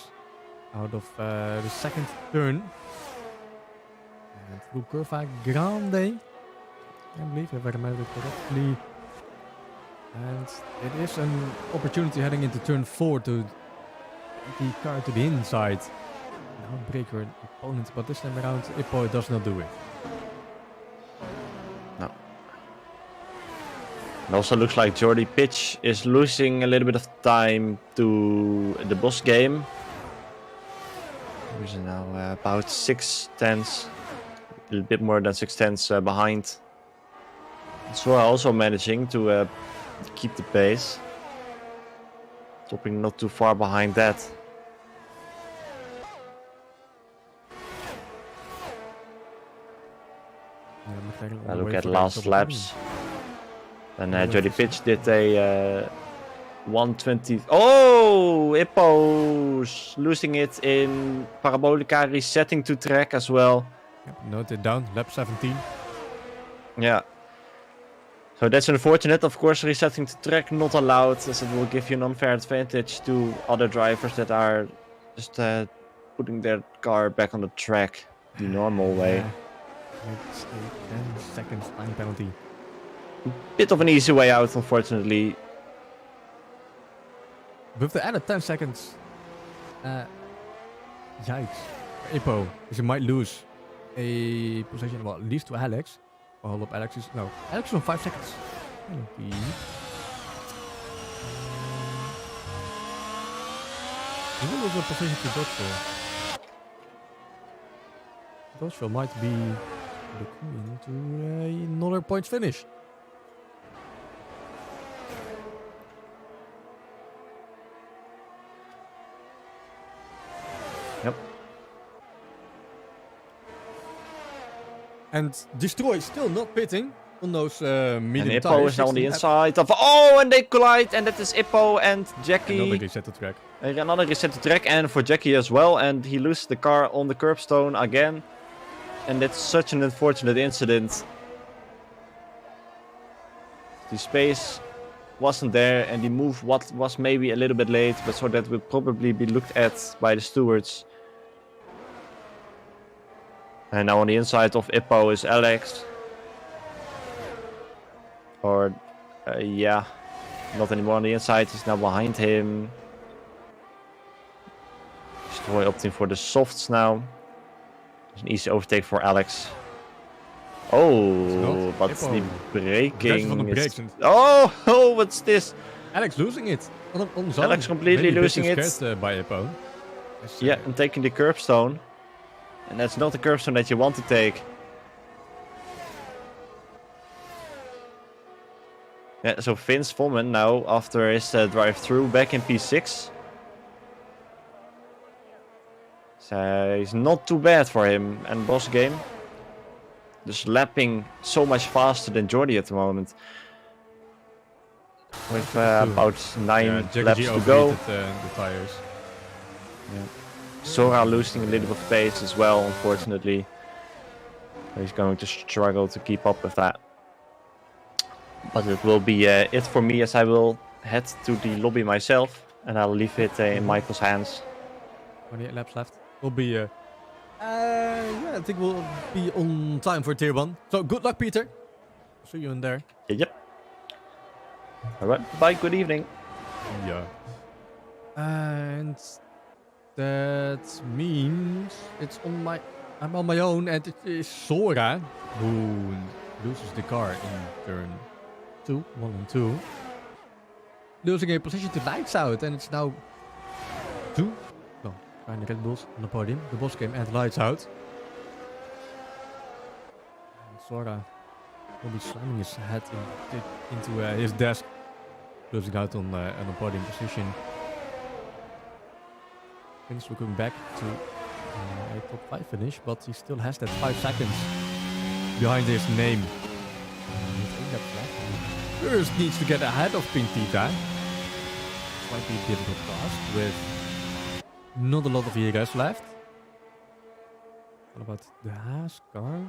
out of the second turn. And through Curva Grande, I believe if I remember correctly. And it is an opportunity heading into turn 4 to the car to the inside. Now break your opponent, but this time around Ippo does not do it. No. It also looks like Jordy Pitch is losing a little bit of time to the boss game. He's now about 6/10, a little bit more than 6/10 behind. Sora also managing to keep the pace. Topping not too far behind that. I look at last laps. And Jody Pitch did a 120. Oh, Ippo's losing it in Parabolica, resetting to track as well. Yep, note it down, lap 17. Yeah. So that's unfortunate. Of course, resetting to track not allowed, as it will give you an unfair advantage to other drivers that are just putting their car back on the track the normal way. It's a 10 seconds time penalty. Bit of an easy way out, unfortunately. with the added 10 seconds, yikes, Ippo, because he might lose a position, well, at least to Alex. Oh, hold up, Alex is on 5 seconds. Indeed. He will lose a position to Dodgeville. Dodgeville might be looking into another points finish. Yep. And Destroy still not pitting on those medium and Ippo tires. is now on the inside of... Oh, and they collide. And that is Ippo and Jackie. Another reset the track. Another reset the track. And for Jackie as well. And he loses the car on the curbstone again. And that's such an unfortunate incident. The space wasn't there. And the move was maybe a little bit late. But so that will probably be looked at by the stewards. And now on the inside of Ippo is Alex. Or, yeah, not anymore on the inside. He's now behind him. Destroy opting for the softs now. It's an easy overtake for Alex. Oh, but the braking is... Oh, what's this? Alex losing it. On zone. Alex completely losing it. By Ippo. Yeah, and taking the curbstone. And that's not the curbstone that you want to take. Yeah, so Vince Foreman now, after his drive-through, back in P6. So he's not too bad for him and boss game. Just lapping so much faster than Jordi at the moment. With about 9 laps to go. The tires. Yeah. Sora losing a little bit of pace as well, unfortunately. He's going to struggle to keep up with that. But it will be it for me, as I will head to the lobby myself. And I'll leave it in Michael's hands. 28 laps left. We'll be... yeah, I think we'll be on time for tier 1. So good luck, Peter. See you in there. Yep. Alright, bye, good evening. Yeah. And... that means I'm on my own, and it is Sora who loses the car in turn 1 and 2. Losing a position to Lights Out, and it's now 2. No, kind of Red Bulls on the podium. The boss game and Lights Out. And Sora will be slamming his head into his desk, losing out on a podium position. Vince looking back to a top 5 finish, but he still has that 5 seconds behind his name. First needs to get ahead of Pintita. This might be a difficult task with not a lot of ERS left. What about the Haas car?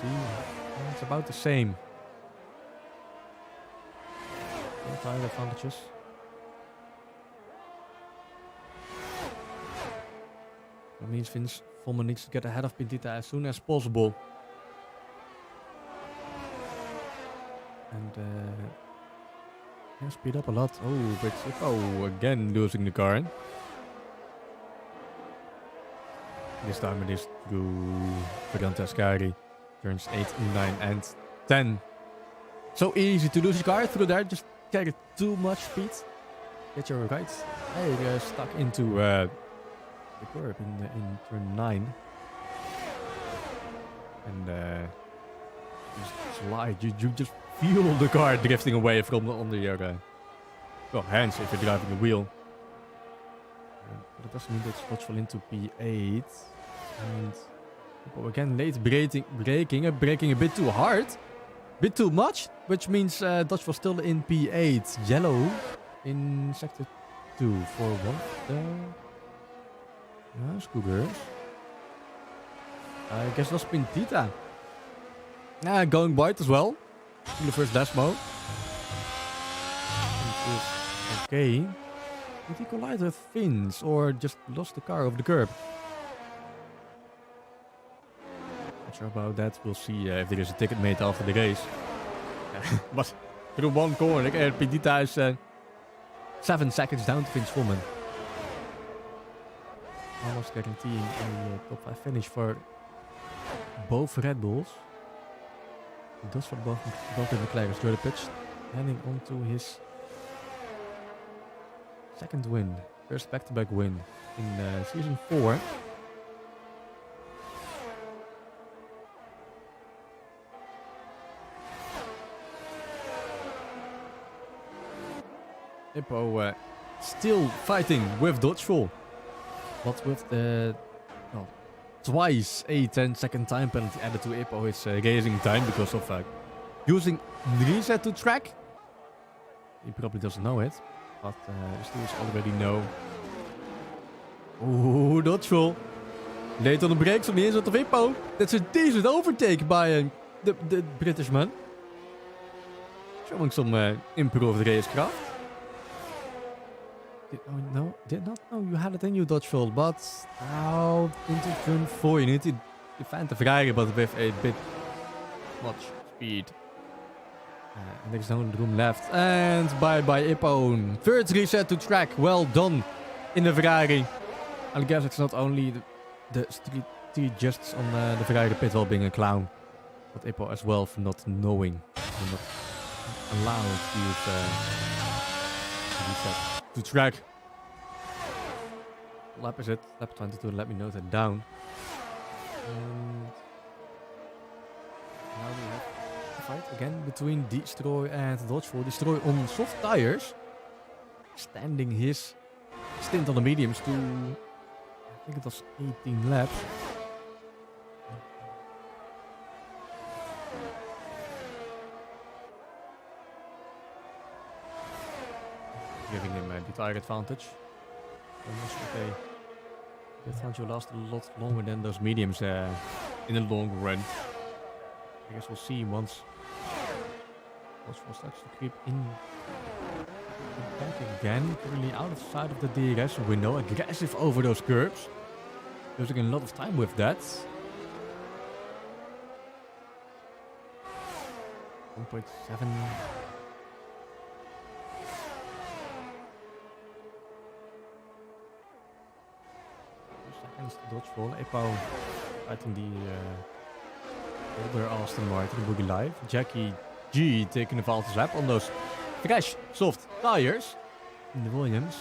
See, it's about the same. No tire advantages. That means Vince Foreman needs to get ahead of Pintita as soon as possible. And yeah, speed up a lot. Oh, but Ippo again losing the car. This time it is to Fernando Ascari. Turns 8, 9 and 10. So easy to lose your car through there. Just carry too much speed. Get your right. Hey, stuck into the curb in turn 9. And just slide. You just feel the car drifting away from on your hands if you're driving the wheel. But it doesn't mean that it's fall into P8. And again, late braking a bit too hard. Bit too much, which means Dutch was still in P8. Yellow in sector 2 for one of the scooters. I guess it was Pintita. Going white as well. In the first dash mode. Okay. Did he collide with Fins or just lost the car over the curb? Not sure about that. We'll see if there is a ticket made after the race. But through one corner, Pintita is 7 seconds down to Vince Foreman. Almost guaranteeing a top 5 finish for both Red Bulls. He does for both the McLarens. Jordan Pitch heading on to his second win. First back-to-back win in season 4. Hippo still fighting with Dodgeful. But with the twice a 10-second time penalty added to Hippo his racing time because of using reset to track. He probably doesn't know it, but the stewards already know. Oeh, Dodgeful. Late on the brakes on the inside of Hippo. That's a decent overtake by the British man. Showing some improved racecraft. Did not know you had it in you, Dodgeful, but now into turn 4 you need to defend the Ferrari, but with a bit much speed. And there's no room left. And bye-bye Hippo. Third reset to track. Well done in the Ferrari. I guess it's not only the strategists on the Ferrari pit wall being a clown, but Hippo as well for not knowing and not allowed to use reset to track. What lap is it? Lap 22. Let me note it down. And now we have a fight again between Destroy and Dodgeful. Destroy on soft tires, extending his stint on the mediums to, I think it was 18 laps. Giving him the tire advantage. Almost okay. The advantage will last a lot longer than those mediums in the long run. I guess we'll see once Dodgeful starts to creep in back again. Currently out of sight of the DRS window. Aggressive over those curbs. Losing a lot of time with that. 1.7. Dodgeful. Hippo fighting the older Aston Martin Boogie Live. Jackie G taking the fastest lap on those fresh, soft tires in the Williams.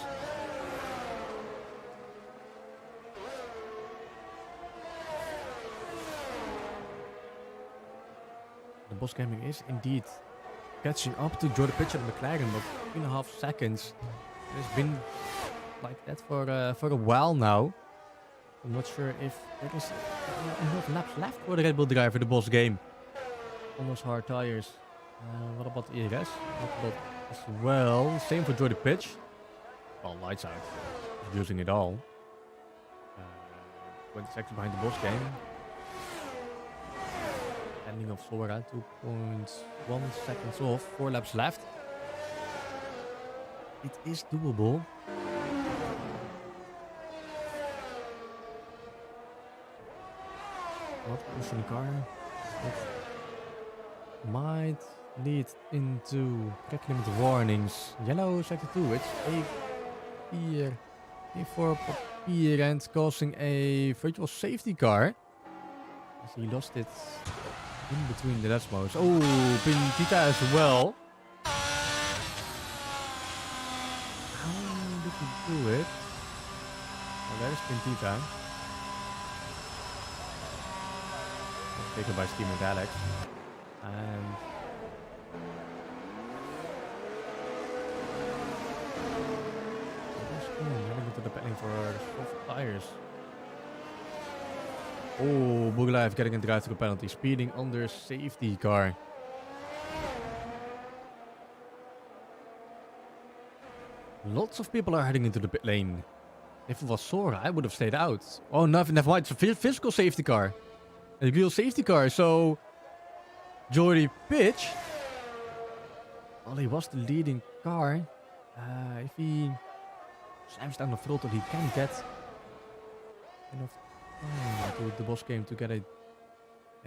The Boss Gaming is indeed catching up to Jordan Pitcher and McLaren, but 3.5 seconds. It has been like that for a while now. I'm not sure if there is enough laps left for the Red Bull driver, the Boss game. On those hard tires. What about the ERS? What about as well? Same for Jordan Pitch. Well, lights out. He's using it all. 20 seconds behind the Boss game. Ending of Flora, 2.1 seconds off. 4 laps left. It is doable. Not pushing the car. It might lead into track limit warnings. Yellow sector 2. It's A4 papier and causing a virtual safety car. As he lost it in between the Desmos. Oh, Pintita as well. How did he do it? Oh, there's Pintita. Taken by Steam and Alex. And heading into the petting for soft tires. Oh, Boogie Live getting a drive-through penalty. Speeding under safety car. Lots of people are heading into the pit lane. If it was Sora, I would have stayed out. Oh, never mind. It's a physical safety car. A real safety car, so Jordy Pitch, well, he was the leading car. If he slams down the throttle, he can get enough time to the Boss game to get a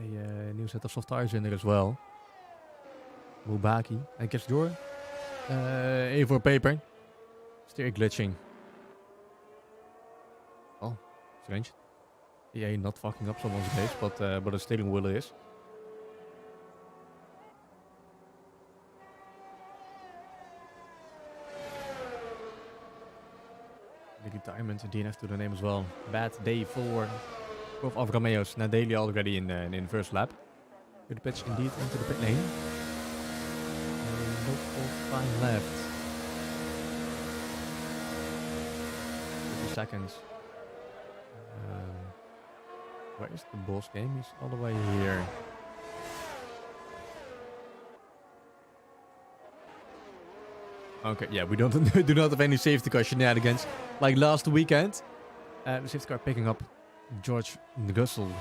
new set of soft tires in there as well. Mubaki, and gets door. A for paper. Steer glitching. Oh, strange. Yeah, not fucking up someone's race, but the steering wheel is. The retirement DNF to the name as well. Bad day for both Alfa Romeos. Nadeli already in the first lap. To the pitch indeed into the pit lane. No full time left. 30 seconds. Where is the boss game? He's all the way here. Okay, yeah, we don't do not have any safety car shenanigans like last weekend. The safety car picking up George Russell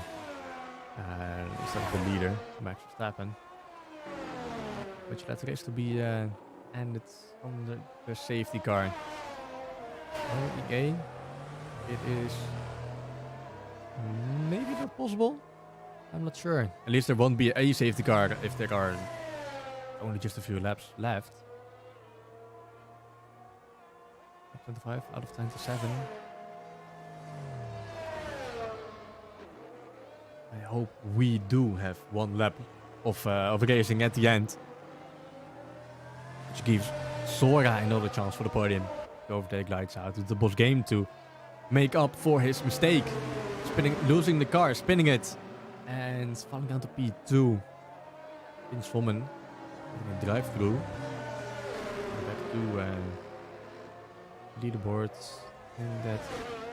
instead of the leader, Max Verstappen. Which led the race to be ended on the safety car. EA, it is maybe not possible. I'm not sure. At least there won't be a safety car if there are only just a few laps left. 25 out of 27. I hope we do have one lap of racing at the end, which gives Sora another chance for the podium. To overtake Lights Out with the boss game to make up for his mistake. Losing the car, spinning it, and falling down to P2. Vince Vommen getting a drive through. Back to leaderboards in that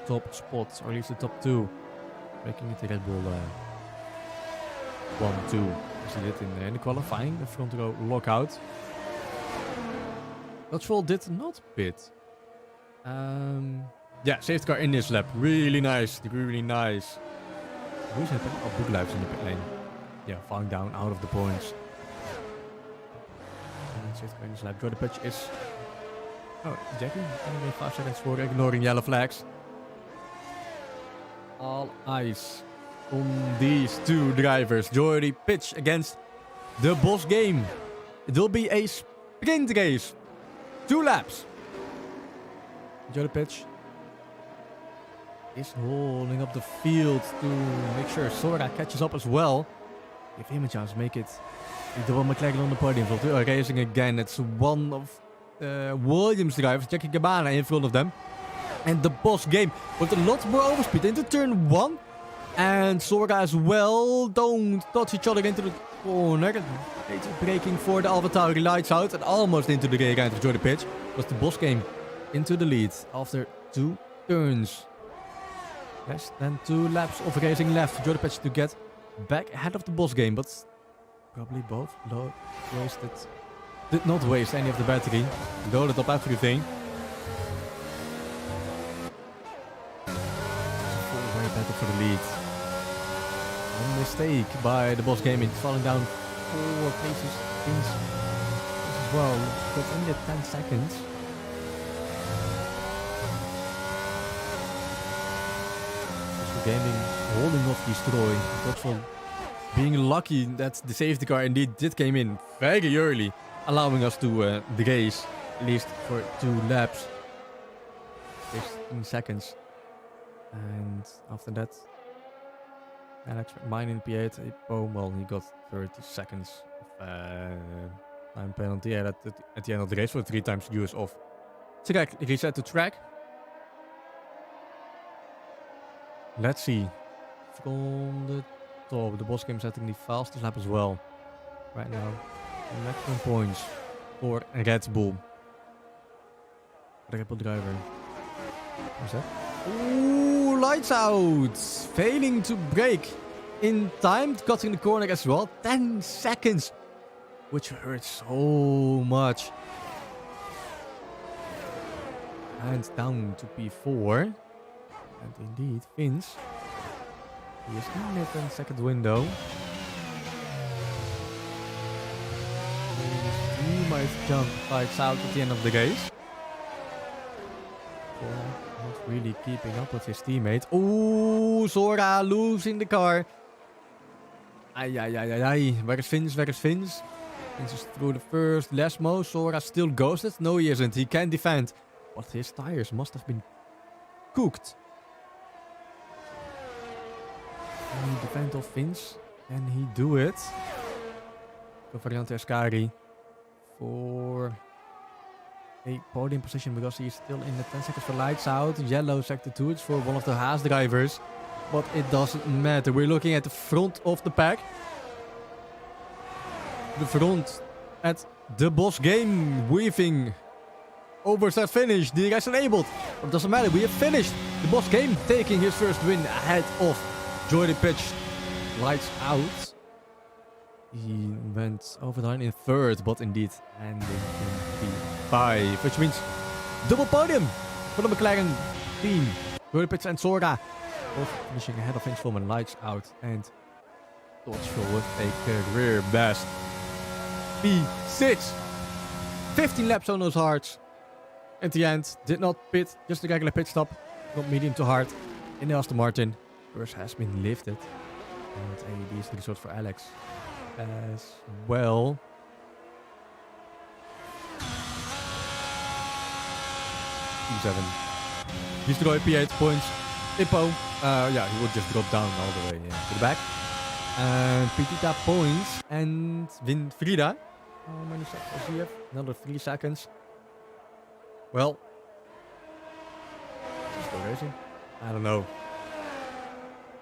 top spot, or at least the top 2, making it the Red Bull 1-2. As he did in the qualifying, the front row lockout. Stroll did not pit. Yeah, safety car in this lap. Really nice, really nice. Who's happening? Oh, Book Lives in the pit lane. Yeah, falling down out of the points. And safety car in this lap. Jordan Pitch is... Oh, Jackie, only 5 seconds for ignoring yellow flags. All eyes on these two drivers. Jordy Pitch against the boss game. It will be a sprint race. 2 laps. Jordy Pitch is holding up the field to make sure Sora catches up as well. Give him a chance, make it. The one McLaren on the podium. So racing again. It's one of Williams drivers, Jackie Cabana, in front of them. And the boss game with a lot more overspeed into turn 1. And Sora as well. Don't touch each other into the corner. It's braking for the AlphaTauri. Lights Out and almost into the rear end of Jordy Pitch. Was the boss game into the lead after 2 turns. Less than 2 laps of racing left for Jordy Pitch to get back ahead of the boss game. But probably both wasted. Did not waste any of the battery. Loaded up everything. Full way battle for the lead. A mistake by the boss gaming, falling down 4 places as well. Got only 10 seconds. Gaming holding off Destroy. Dodgeful being lucky that the safety car indeed did came in very early, allowing us to race at least for 2 laps. 15 seconds. And after that, Alex mine in P8. Well, he got 30 seconds of time penalty at the end of the race for 3 times use of track. Reset to track. Let's see. From the top, the boss game setting the fastest lap as well. Right now, maximum points for Red Bull. Red Bull driver. What's that? Ooh, Lights Out! Failing to brake in time, cutting the corner as well. 10 seconds! Which hurts so much. And down to P4. And indeed, Vince. He is in the 10-second window. He might jump Lights Out at the end of the race. Not really keeping up with his teammate. Ooh, Sora losing the car. Ay. Where is Vince? Vince is through the first Lesmo. Sora still ghosted. No, he isn't. He can defend But his tires must have been cooked. Can he defend off Vince? Can he do it? Go Variante Ascari for a podium position because he's still in the 10 seconds for lights out. Yellow sector 2, it's for one of the Haas drivers. But it doesn't matter. We're looking at the front of the pack. The front at the boss game. Weaving over start finish. DRS enabled. But it doesn't matter. We have finished the boss game, taking his first win ahead of Jordy Pitch. Lights out. He went over the line in third, but indeed ending in P5, which means double podium for the McLaren team. Jordy Pitch and Sora both finishing ahead of Vince Vaughn. Lights out and Dodgeville with a career best P6. 15 laps on those hards. At the end, did not pit, just a regular pit stop. Not medium to hard in the Aston Martin. First has been lifted. And a decent result for Alex as well. P7. Destroy P8 points. Ippo. Yeah, he will just drop down all the way to the back. And Petita points. And Winfrieda. How many seconds does he have? Another 3 seconds. Well. Just go racing. I don't know.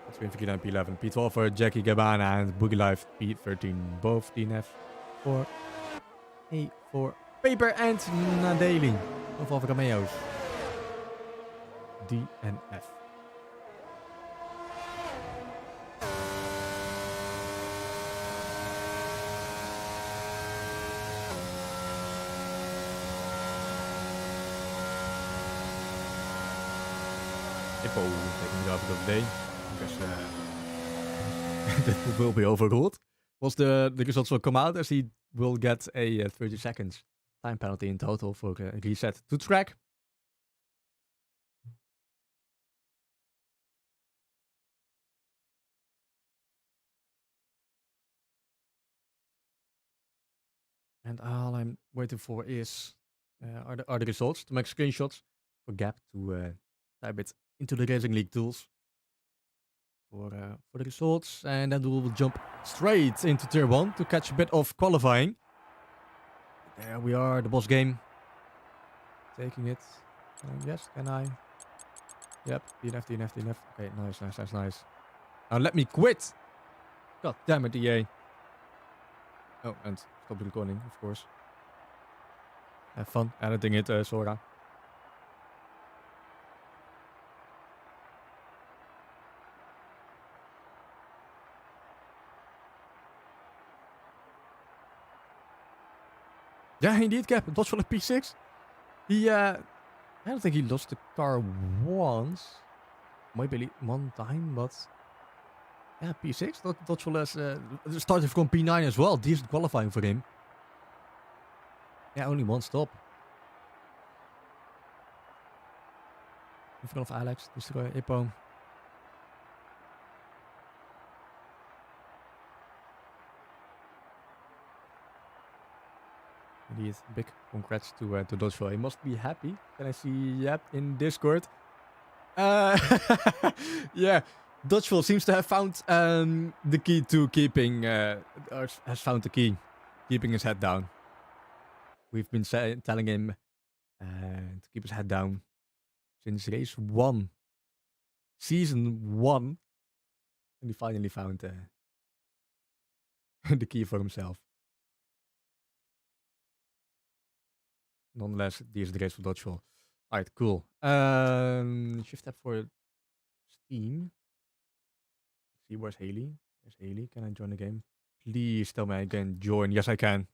It's Winfrieda and P11. P12 for Jackie Gabbana and Boogie Life P13. Both DNF for A for Paper and Nadeli of Alfa Romeo's. D and F. Hippo taking the outfit of the day. Because that will be overruled. Once the results will come out, as he will get a 30 seconds time penalty in total for a reset to track. And all I'm waiting for is are the results to make screenshots for Gap to type it into the Racing League tools for the results, and then we will jump straight into Tier 1 to catch a bit of qualifying. There we are, the boss game. Taking it. Yes, can I? Yep, DNF, DNF, DNF. Okay, nice, nice, nice, nice. Now let me quit! God damn it, EA. Oh, and stop the recording, of course. Have fun editing it, Sora. Yeah, indeed, Cap. Dodgeville at P6. He, I don't think he lost the car once. Maybe one time, but... Yeah, P6. Dodgeville has started from P9 as well. Decent qualifying for him. Yeah, only one stop. In front of Alex. Destroy Ippo. Indeed, big congrats to Dodgeville. He must be happy. Can I see yep in Discord? Yeah, Dodgeville seems to have found the key to keeping, or has found the key, keeping his head down. We've been telling him to keep his head down since race 1, season 1, and he finally found the key for himself. Nonetheless, this is the race for Dodgeville. Alright, cool. Shift tab for Steam. See, where's Haley? There's Haley. Can I join the game? Please tell me I can join. Yes, I can.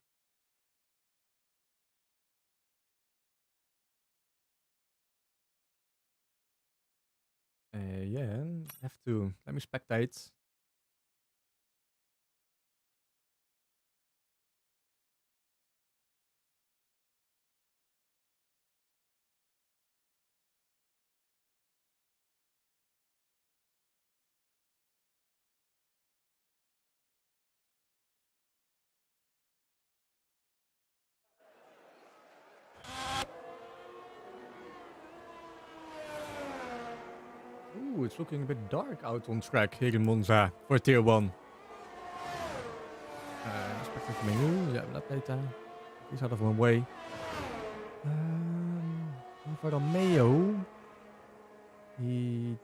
Yeah, have to. Let me spectate. it's looking a bit dark out on track here in Monza for Tier 1. Respective menu, yeah, that data. He's out of one way. For Romeo, he's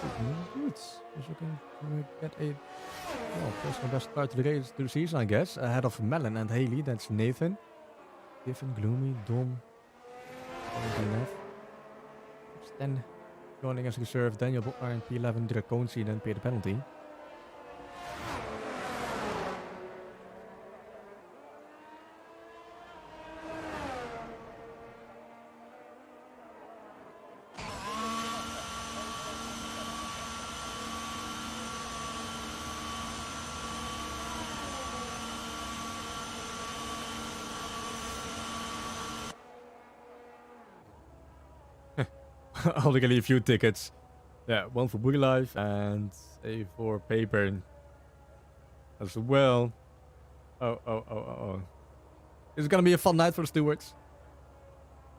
looking good. He's looking to get a personal best start to the race to the season, I guess. Ahead of Melon and Haley, that's Nathan. Giffen, Gloomy, Dom, DNF. 10 running as reserve, Daniel Botnar in P11, Draconsi, then pay the penalty. I'll get a few tickets. Yeah, one for Boogie Life and a for Paper as well. Oh. It's gonna be a fun night for the stewards.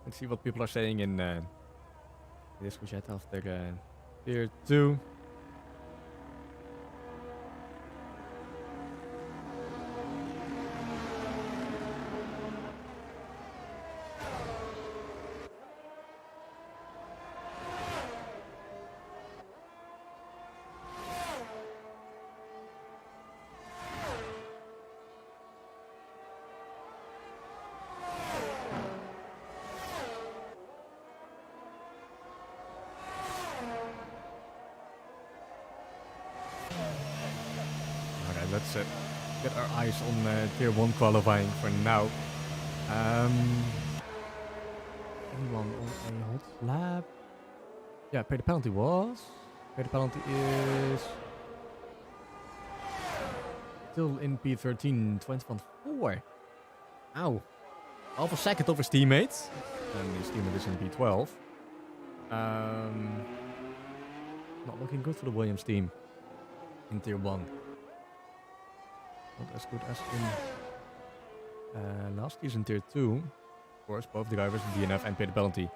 Let's see what people are saying in this chat after Tier 2. Let's get our eyes on Tier 1 qualifying for now. Anyone on a hot lap? Yeah, pay the penalty was. Pay the penalty is still in P13, 20.4. Ow. Half a second of his teammates. And his teammate is in P12. Not looking good for the Williams team in Tier 1. Not as good as in last season Tier 2. Of course, both drivers, DNF and pay the penalty.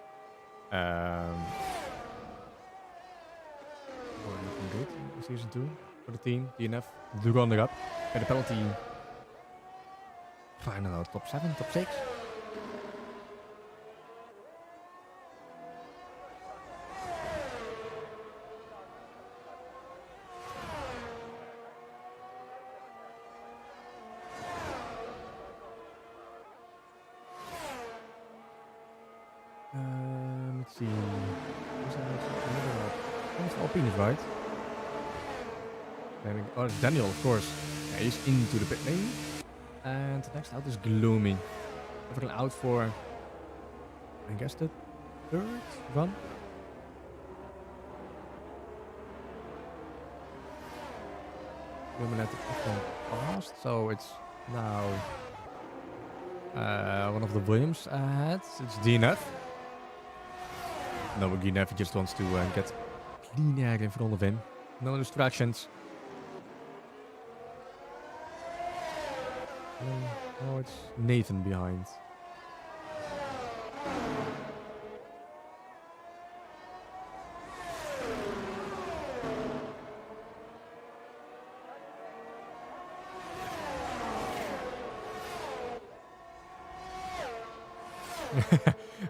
Looking good in season 2 for the team. DNF, the runner up. Pay the penalty. I don't know, top 7, top 6. Let's see. It's Alpine, right? Oh, it's Daniel, of course. Yeah, he's into the pit lane. And next out is Gloomy. Everything out for, I guess, the third run. Illuminated fast, so it's now one of the Williams ahead. It's DNF. No, DNF just wants to get clean air in front of him. No distractions. Oh, it's Nathan behind.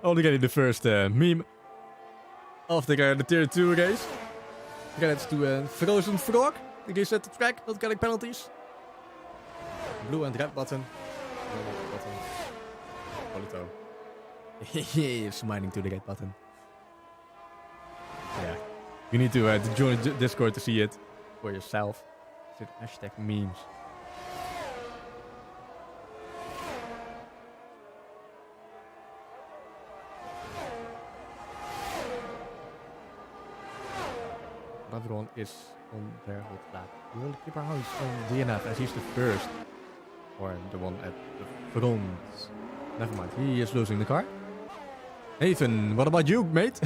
Only getting the first meme after the Tier 2 race. Again, it's to Frozen Frog. The race at the track, not getting penalties. Blue and red button. Polito. He's smiling to the red button. Yeah. You need to join Discord to see it for yourself. It's hashtag memes. Everyone is on their hot lap. We will keep our eyes on DNF as he's the first. Or the one at the front. Never mind, he is losing the car. Nathan, what about you, mate?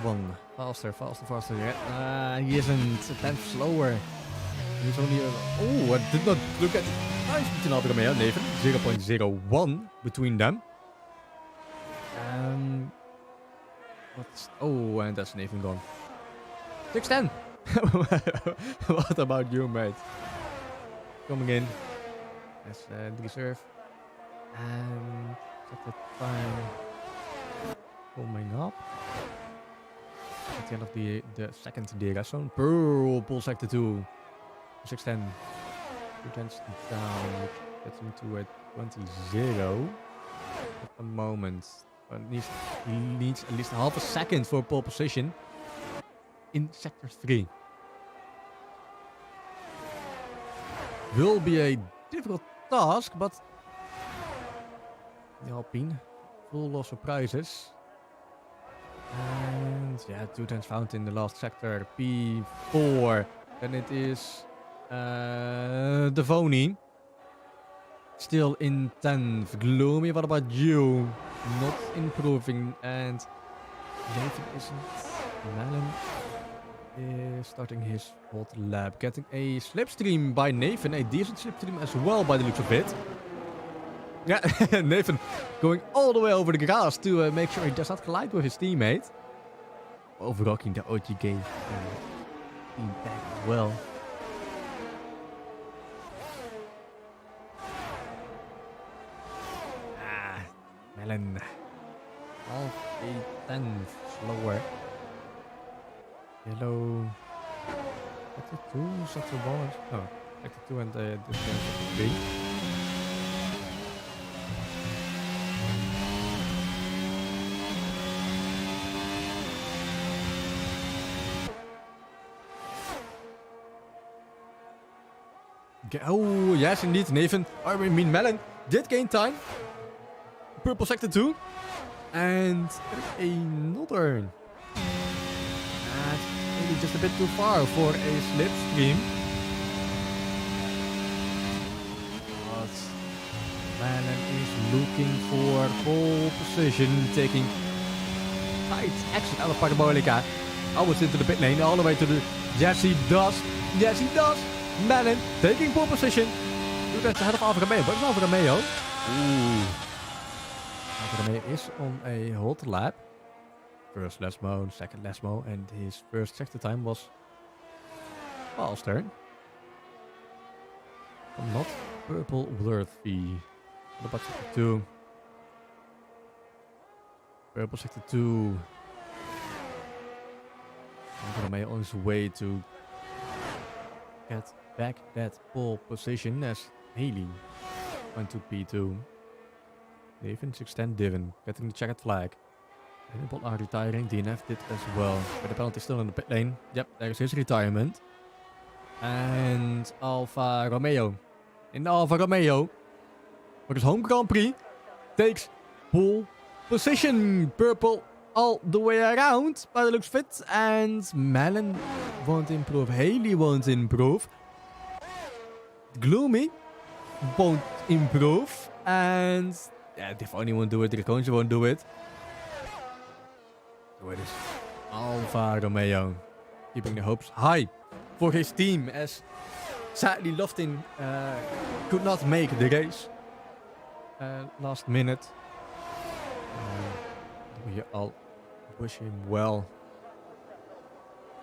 One. Faster. Yeah. He isn't a tenth slower. He's only oh, I did not look at points between Alfa Romeo and Nathan. 0.01 between them. And that's Nathan gone. 610. What about you, mate? Coming in as the reserve. And at the time coming up. At the end of the second DRS zone. Purple sector 2. 610. 2 tenths down, which gets him to a 20-0 at the moment. He needs at least half a second for pole position in sector 3. Will be a difficult task, but the Alpine full of surprises. And yeah, 2 tenths found in the last sector, P4. Then it is Devoni. Still in 10th. Gloomy, what about you? Not improving. And Nathan isn't. Melon is starting his fourth lap. Getting a slipstream by Nathan. A decent slipstream as well by the looks of it. Yeah, Nathan going all the way over the grass to make sure he does not collide with his teammate. Overrocking the OGK team back as well. Melon. Half a tenth slower. Yellow. Sector 2, sector 1. Oh, sector 2 and this one sector 3. Oh, yes, indeed, Nathan. I mean, Melon did gain time. Purple sector 2. And another. That's maybe just a bit too far for a slipstream. But Melon is looking for pole position, taking tight exit out of Parabolica. Almost into the pit lane, all the way to the... Yes, he does. Yes, he does. Melon taking pole position. That's ahead of Alfa Romeo. But it's Alfa Romeo. Ooh. Alfa Romeo is on a hold lap. First Lesmo, second Lesmo, and his first sector time was faster. Not purple worthy. What about sector 2? Purple sector 2. Alfa Romeo on his way to get back that pole position as Haley went to P2. Nathan 610 Divin getting the checkered flag. Hannibal are retiring, DNF did as well. But the penalty still in the pit lane. Yep, there's his retirement. And Alfa Romeo. In Alfa Romeo, for his home Grand Prix, takes pole position. Purple all the way around by the looks of it. And Melon won't improve. Haley won't improve. Gloomy won't improve. And yeah, Devoni won't do it. Draconja won't do it. So it is Alfa Romeo keeping the hopes high for his team, as sadly Loftin could not make the race last minute. We all wish him well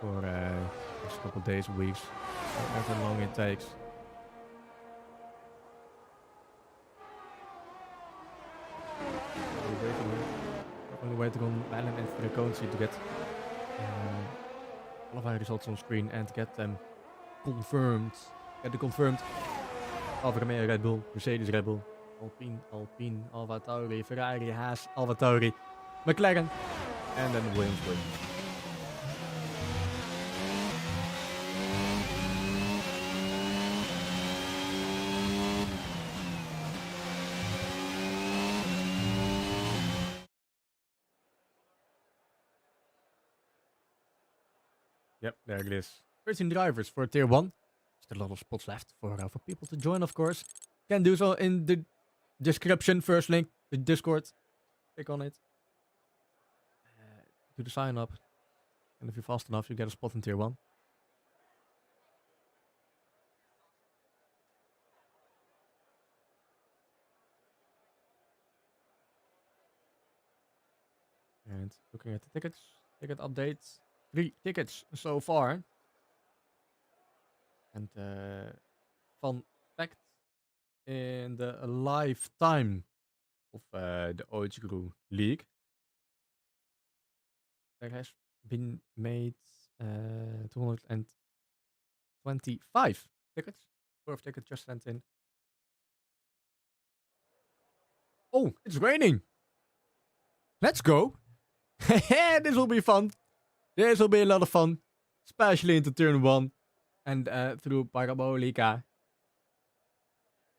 for next couple days, weeks, however long it takes. Only waiting on Alan and Frequency to get all of our results on screen and to get them confirmed. Get the confirmed Alfa Romeo, Red Bull, Mercedes, Red Bull, Alpine, Alfa Tauri, Ferrari, Haas, Alfa Tauri, McLaren, and then Williams win. Yep, there it is. 13 drivers for Tier 1. Still a lot of spots left for people to join, of course. Can do so in the description. First link, the Discord. Click on it. Do the sign up. And if you're fast enough, you get a spot in Tier 1. And looking at the tickets, ticket updates, 3 tickets so far. And fun fact, in the lifetime of the OGKROE League, there has been made 225 tickets. Worth ticket just sent in. Oh, it's raining. Let's go. This will be fun. This will be a lot of fun. Especially into turn 1. And through Parabolica.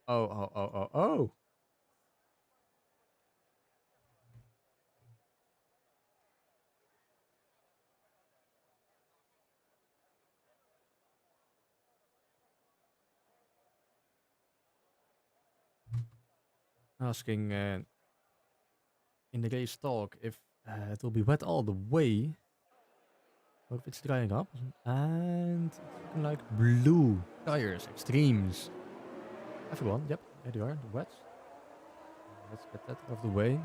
Oh. Asking in the race talk if it will be wet all the way. Or if it's drying up. And it's looking like blue tires, extremes. Everyone, yep, there they are, the wets. Let's get that out of the way.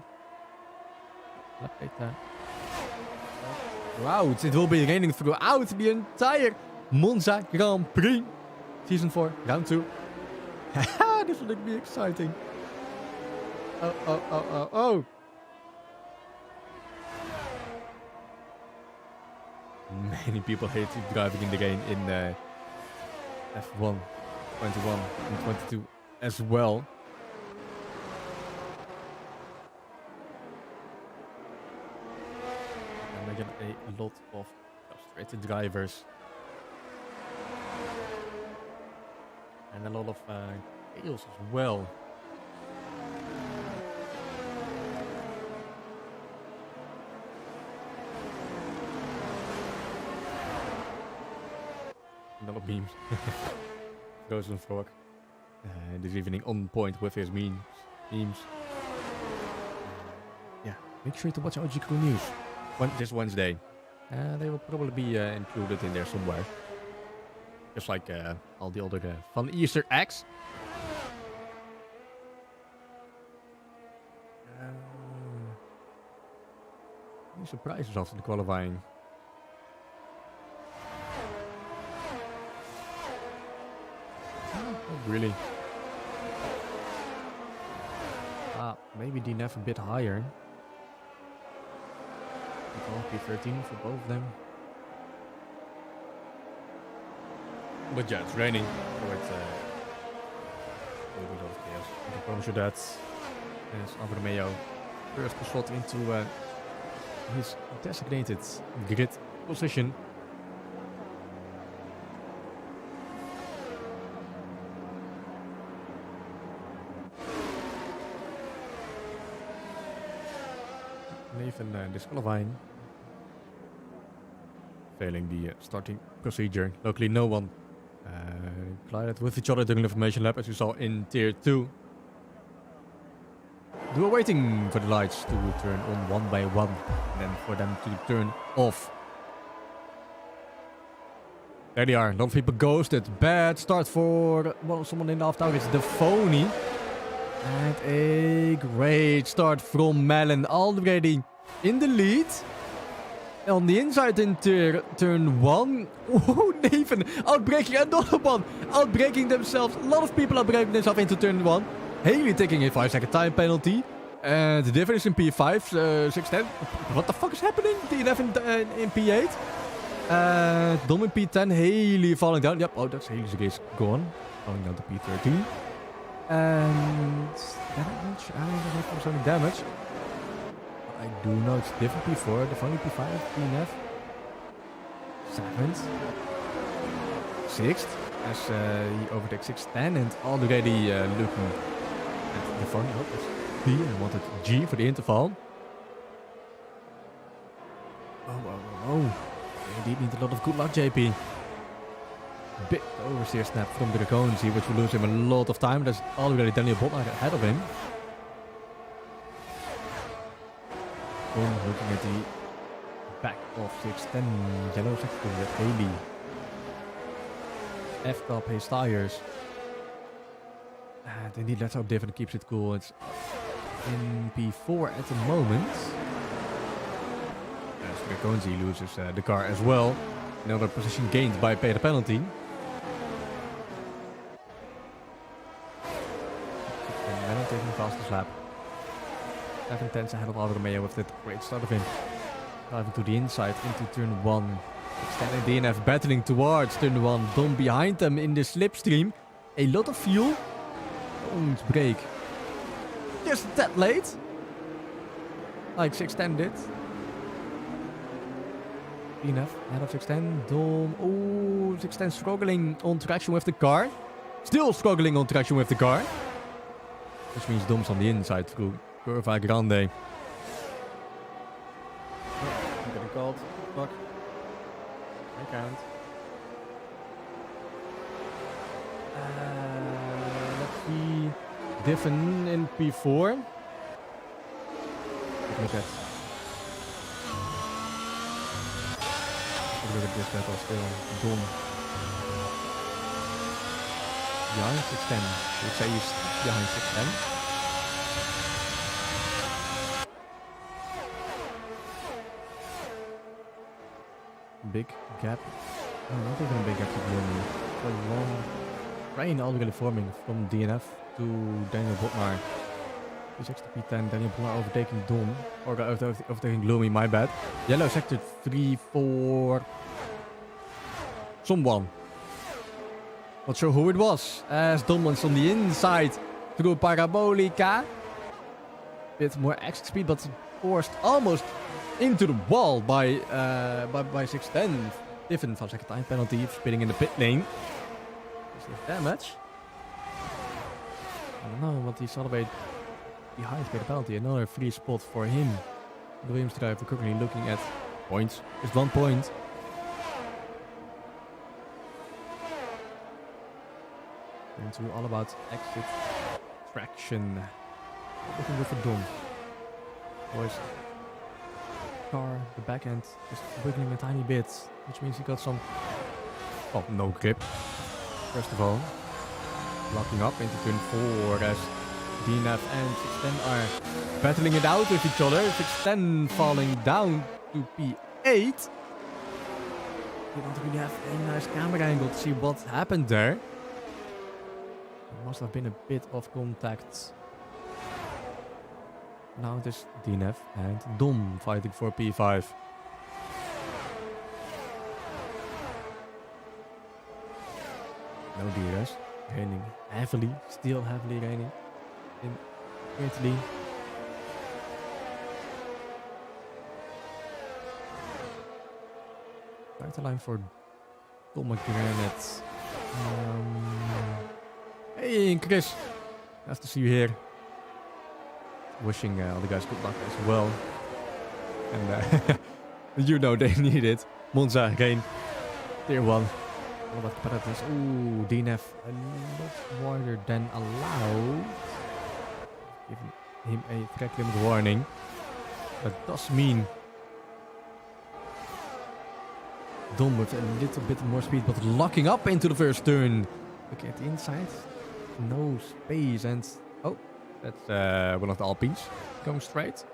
Wow, it will be raining throughout the entire Monza Grand Prix. Season 4, round 2. Haha, this will be exciting. Oh. Many people hate driving in the rain in F1, 21 and 22 as well. And again, a lot of frustrated drivers. And a lot of chaos as well. Another memes. Frozen Frog. This evening on point with his memes. Yeah, make sure to watch OGKROE News this Wednesday. They will probably be included in there somewhere. Just like all the other fun Easter eggs. Any surprises after the qualifying? Not really. Maybe DNF a bit higher. P13 for both of them. But yeah, it's raining. So it's will be a lot of chaos. I can promise you that. As Alfa Romeo first slot into his designated grid position. Nathan disqualifying. Failing the starting procedure. Luckily no one collided with each other during the formation lap as we saw in tier 2. They were waiting for the lights to turn on one by one and then for them to turn off. There they are. A lot of people ghosted. Bad start for someone in the half tower. It's the phony. And a great start from Melon, already in the lead. On the inside in turn 1. Oh, Nathan outbreaking another one. Outbreaking themselves. A lot of people outbreaking themselves into turn 1. Haley taking a 5-second time penalty. And the difference in P5, 610. What the fuck is happening? DNF in P8. Dom in P10. Haley falling down. Yep, oh, that's Haley's race gone. Falling down to P13. And damage. I don't know if there's any damage. I do know it's different P4. The funny P5, DNF. 7th. 6th. As he overtakes 610 and already looking at the funny. Oh, that's P. I wanted G for the interval. Oh. Indeed need a lot of good luck, JP. Big oversteer snap from the Dragonzi, which will lose him a lot of time. There's already Daniel Botnar ahead of him. Looking at the back of 610 yellow sector with Haley. F-top his tires. And indeed, let's hope Devon keeps it cool. It's in P4 at the moment. Draconzi loses the car as well. Another position gained by pay the penalty. And Melon taking the fastest lap. 7 tenths ahead of Alfa Romeo with that great start of him. Driving to the inside into turn 1. Extended DNF battling towards turn 1. Dom behind them in the slipstream. A lot of fuel. Don't brake. Just that late. Like 610 did. DNF ahead of 610. Dom. Oh, 610 struggling on traction with the car. Still struggling on traction with the car. Which means Dom's on the inside through Curva Grande. I'm getting called. Fuck. I can't. Let's see. Diffen in P4. Look at this battle still. Dom. Behind 610. Would say he's behind 610. Big gap. Oh, not even a big gap to Gloomy. A long train already forming from DNF to Daniel Botmar. P6 to P10. Daniel Botmar overtaking Dom. Or overtaking Gloomy, my bad. Yellow sector 3 for someone. Not sure who it was. As Dom was on the inside through Parabolica. Bit more exit speed, but forced almost into the wall by 610. Diffen van second time penalty for spinning in the pit lane. Is this damage? I don't know what he celebrated behind by the penalty. Another free spot for him. The Williams driver currently looking at points. Just 1 point. Into all about exit traction. Looking with the Dom. Boys. Car, the back end, just wiggling a tiny bit, which means he got some, oh, no grip. First of all, locking up into turn 4 as DNF and 610 are battling it out with each other. 610 falling down to P8. We don't really have a nice camera angle to see what happened there. There must have been a bit of contact. Now it is DNF and Dom fighting for P5. No DRS. Raining heavily. Still heavily raining in Italy. Right line for Dom Granite. Hey Chris. Nice to see you here. Wishing all the guys good luck as well. And you know they need it. Monza again. Tier 1. All about competitors. Ooh, DNF a lot wider than allowed. Giving him a track limit warning. That does mean Dom with a little bit more speed, but locking up into the first turn. Look at the inside. No space and oh. That's one of the Alpines going straight.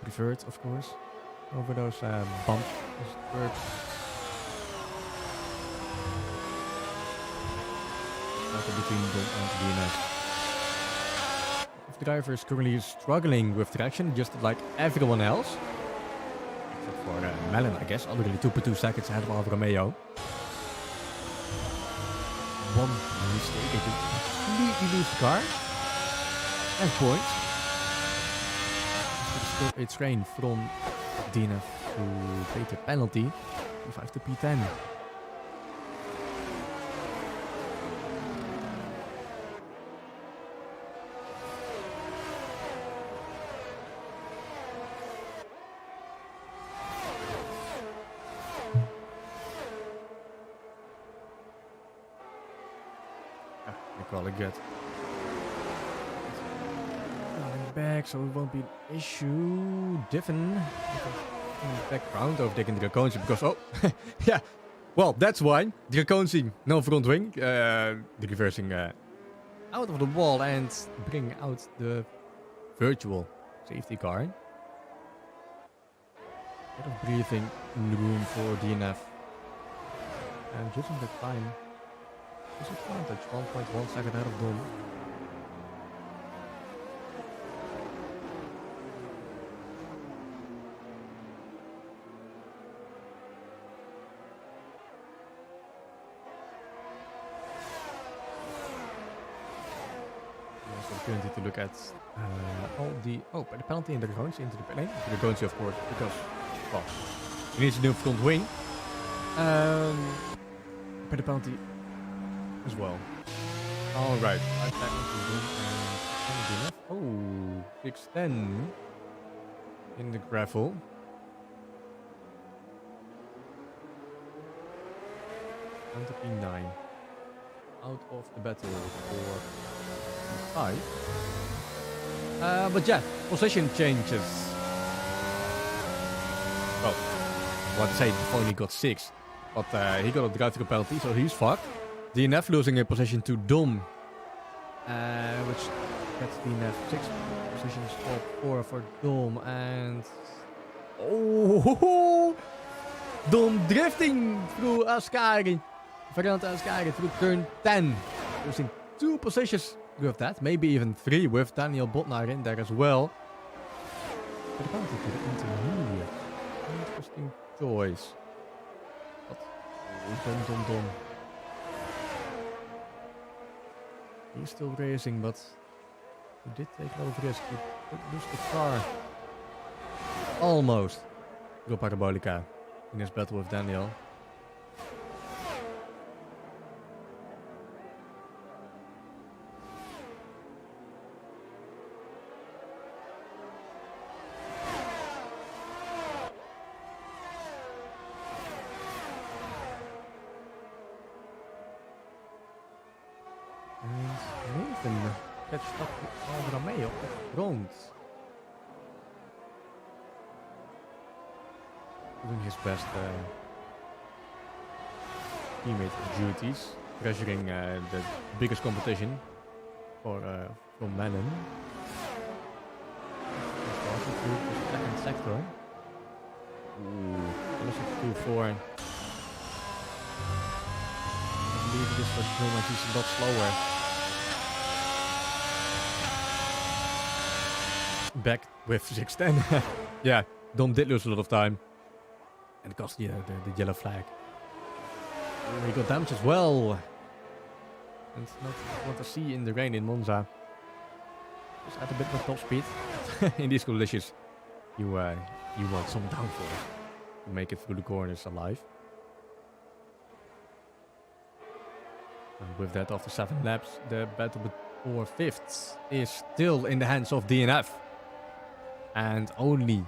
Preferred, of course, over those bumps. Between Dom and DNF. The driver is currently struggling with traction, just like everyone else. For Melon, I guess, already 2.2 seconds ahead of Alfa Romeo. One mistake and completely lose the car. And points. Still a train from DNF to pay the penalty. P5 to P10. Probably good. Back, so it won't be an issue. Diffen in the background overtaking the Draconzi because oh yeah, well that's why Draconzi no front wing. The reversing out of the wall and bring out the virtual safety car. Bit of breathing room for DNF. And judging the time, is advantage 1.1 second ahead of Dom. Opportunity to look at all the by the penalty and they're going into the lane. They're going to, of course, because well, he needs a new front wing. By the penalty as well. All right, right back into the oh, 610 in the gravel. Down to P9. Out of the battle for 5. But yeah, position changes. Well, I want to say before he got 6, but he got a drive-through penalty, so he's fucked. DNF losing a position to Dom, which gets DNF 6 positions for Dom, and oh, Dom drifting through Ascari, Variant Ascari through turn 10, losing 2 positions with that, maybe even 3 with Daniel Botnar in there as well. But about to the intermediate. Interesting choice. But Dom. He's still racing, but he did take a lot of risk. He could lose the car. Almost. Go Parabolica in his battle with Daniel. Catched up with Romeo op grond. Doing his best teammate duties, pressuring the biggest competition for from Melon. Second sector. Ooh, 2-4. I believe this was so much he's a lot slower. Back with 610. Yeah, Dom did lose a lot of time. And it cost the yellow flag. Oh, he got damage as well. And not what to see in the rain in Monza. Just at a bit more top speed. In these conditions, you want some downforce to make it through the corners alive. And with that, after 7 laps, the battle for 5th is still in the hands of DNF. And only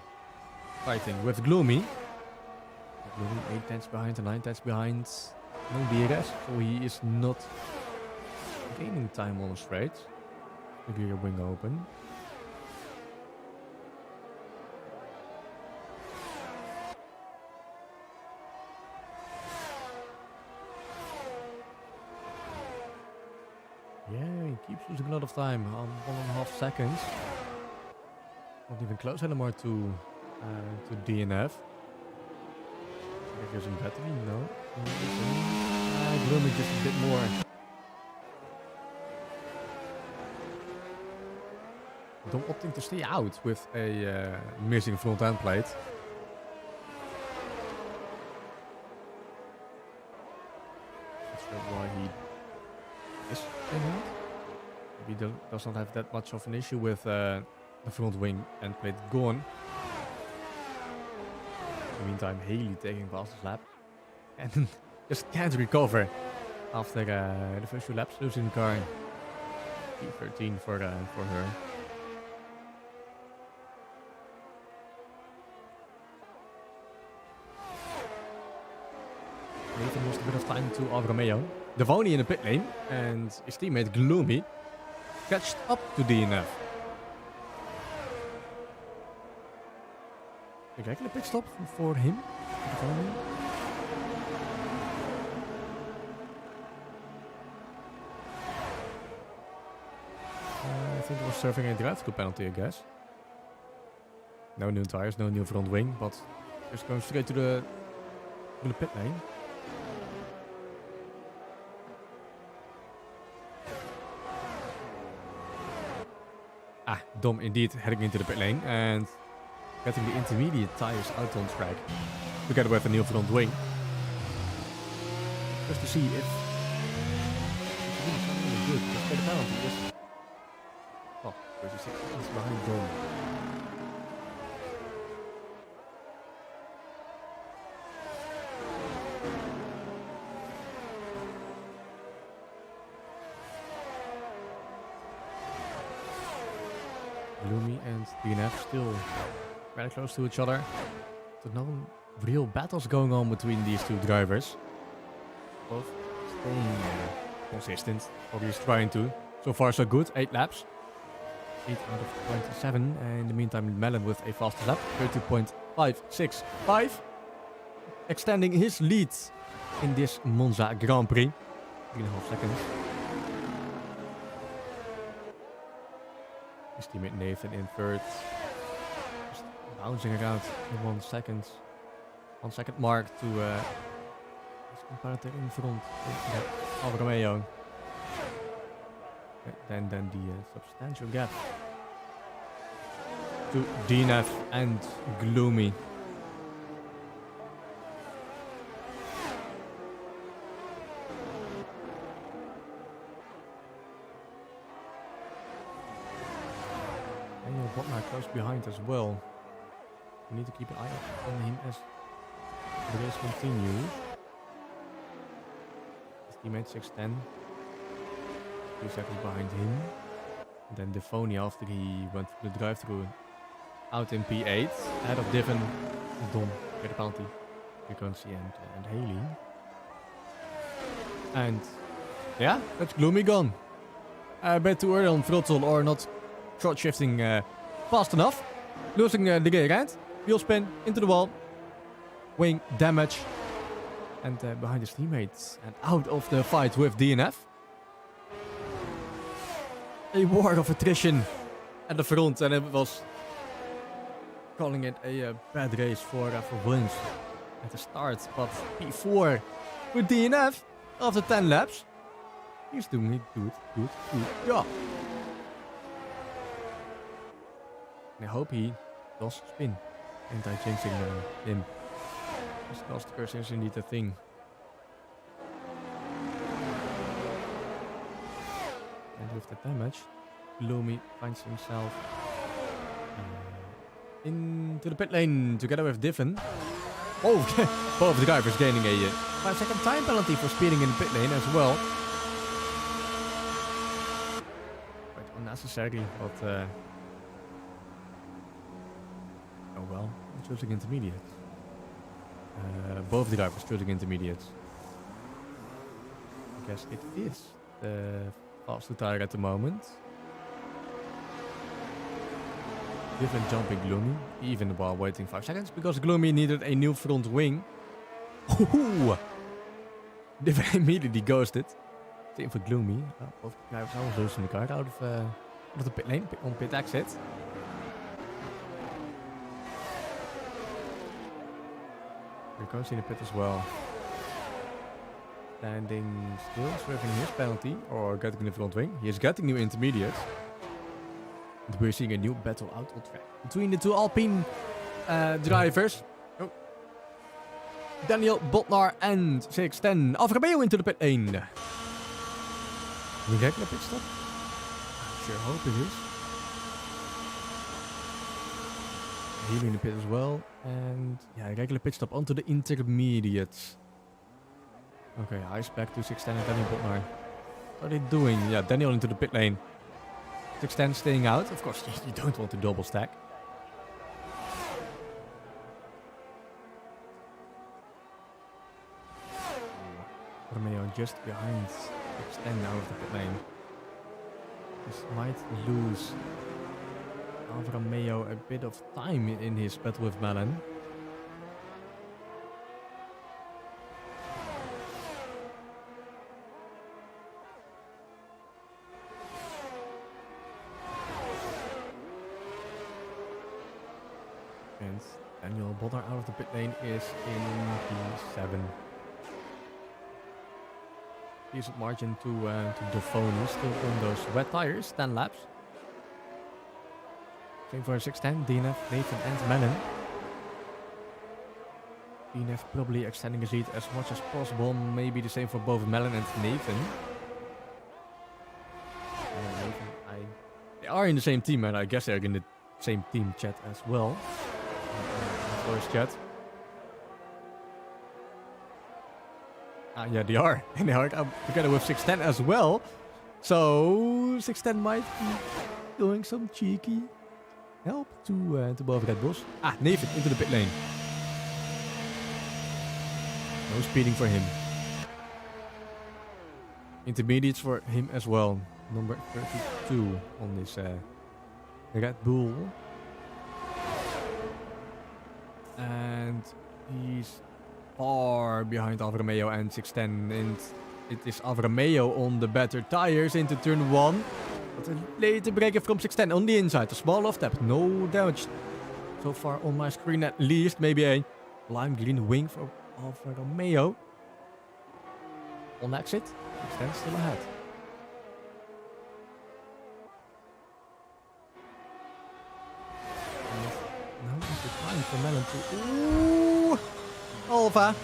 fighting with Gloomy. Gloomy 8 tenths behind and 9 tenths behind. No DRS, so he is not gaining time on the straight. The rear wing open. Yeah, he keeps losing a lot of time. 1.5 seconds. Not even close anymore to DNF. There's some battery, no. Gloomy just a bit more. Dom opting to stay out with a missing front end plate. Not sure why he is staying out. Maybe he does not have that much of an issue with the front wing end plate gone. In the meantime, Haley taking fastest lap and just can't recover after the first 2 laps, losing the car. P13 for her. Nathan lost a bit of time to Alfa Romeo. Devoni in the pit lane and his teammate Gloomy catched up to DNF. A regular pit stop for him. serving a drive-through penalty, I guess. No new tires, no new front wing, but just going straight to the pit lane. Dom indeed heading into the pit lane and getting the intermediate tires out on track together with a new front wing. Just to see if it's really good. Let's get a penalty. Yes. Oh, 36 seconds behind Dom. Gloomy and DNF still very close to each other. So no real battles going on between these two drivers. Both staying consistent, or at least trying to. So far so good, 8 laps. 8 out of 27. And in the meantime, Mellon with a faster lap, 30.565. Extending his lead in this Monza Grand Prix. 3.5 seconds. His teammate Nathan in third. Just bouncing around in 1 second. 1 second mark to his competitor in front. Alfa Romeo. Then the substantial gap to DNF and Gloomy. Botnar close behind as well. We need to keep an eye on him as the race continues. His teammate 610. 2 seconds behind him. And then Defonia after he went through the drive-through out in P8. Ahead of Divin and Dom. Get a penalty. Frequency and Haley. And yeah, that's Gloomy gone. A bit too early on throttle or not short shifting fast enough. Losing the gear end. Wheel spin into the wall. Wing damage. And behind his teammates. And out of the fight with DNF. A war of attrition at the front. And it was calling it a bad race for Williams at the start. But P4 with DNF after 10 laps. He's doing it good job. And I hope he does spin. Anti-jinxing him. This last curse is indeed a thing. And with the damage, Gloomy finds himself into the pit lane together with Divin. Oh, both the drivers gaining a 5-second time penalty for speeding in the pit lane as well. Quite unnecessary, but oh well, choosing intermediate. Both the drivers choosing intermediates. I guess it is the faster tire at the moment. Divin jumping Gloomy, even while waiting 5 seconds, because Gloomy needed a new front wing. Ooh! Divin immediately ghosted. Same for Gloomy. Both drivers are losing the car out of the pit lane, on pit exit. Goes in the pit as well. Standing still, swerving his penalty, or getting the front wing. He is getting new intermediate. And we're seeing a new battle out on track between the two Alpine drivers. Oh. Daniel Botnar and 610. Alfa Romeo into the pit lane. We get a pit stop? I sure hope it is. Here in the pit as well. And yeah, regular pit stop onto the intermediates. Okay, ice back to 610 and Daniel Botnar. What are they doing? Yeah, Daniel into the pit lane. 610 staying out. Of course, you don't want to double stack. Romeo just behind 610 out of the pit lane. This might lose Alfa Romeo a bit of time in his battle with Mellon. Daniel Bonner out of the pit lane is in P7. Decent margin to Defoni, still on those wet tires, 10 laps. Same for 610, DNF, Nathan and Melon. DNF probably extending his lead as much as possible, maybe the same for both Melon and Nathan. They are in the same team, and I guess they're in the same team chat as well. Voice chat. Yeah, they are. And they are together with 610 as well. So 610 might be doing some cheeky help to both Red Bulls. Nathan into the pit lane. No speeding for him. Intermediates for him as well. Number 32 on this Red Bull. And he's far behind Alfa Romeo and 610. And it is Alfa Romeo on the better tires into turn 1. But a later breaker from 610 on the inside. A small off tap. No damage so far on my screen at least. Maybe a lime green wing for Alfa Romeo. On exit. 610 still ahead. Now is the time for Melon to... Ooh! Alfa!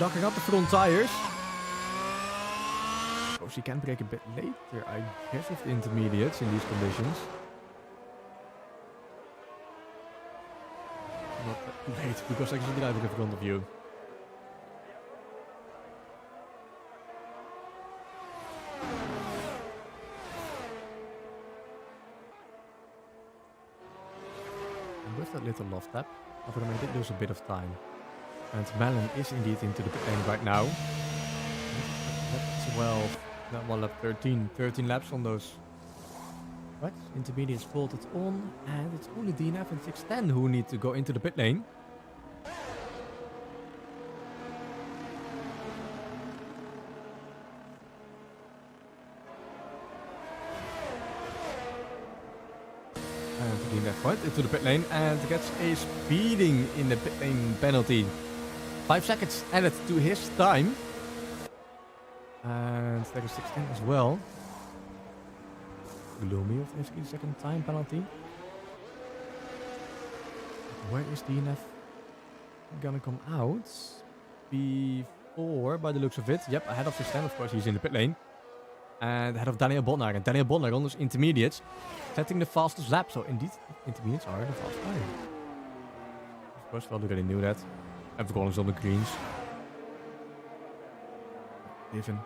Locking up the front tires. Oh, she can break a bit later, I guess, with the intermediates in these conditions. Not too late, because I can drive in front of you. With that little loft tap, Alfa Romeo did lose a bit of time. And Melon is indeed into the pit lane right now. Lap 12, that one lap 13. 13 laps on those. Right, intermediates bolted on, and it's only DNF and 610 who need to go into the pit lane. And DNF went into the pit lane and gets a speeding in the pit lane penalty. 5 seconds added to his time. And there is 610 as well. Gloomy with his 8-second time penalty. Where is DNF gonna come out? P4 by the looks of it. Yep, ahead of 610, of course, he's in the pit lane. And ahead of Daniel Bodnar. And Daniel Bodnar on those intermediates, setting the fastest lap. So indeed, intermediates are the fast tire. Of course, we already knew that. Everyone on the greens. Even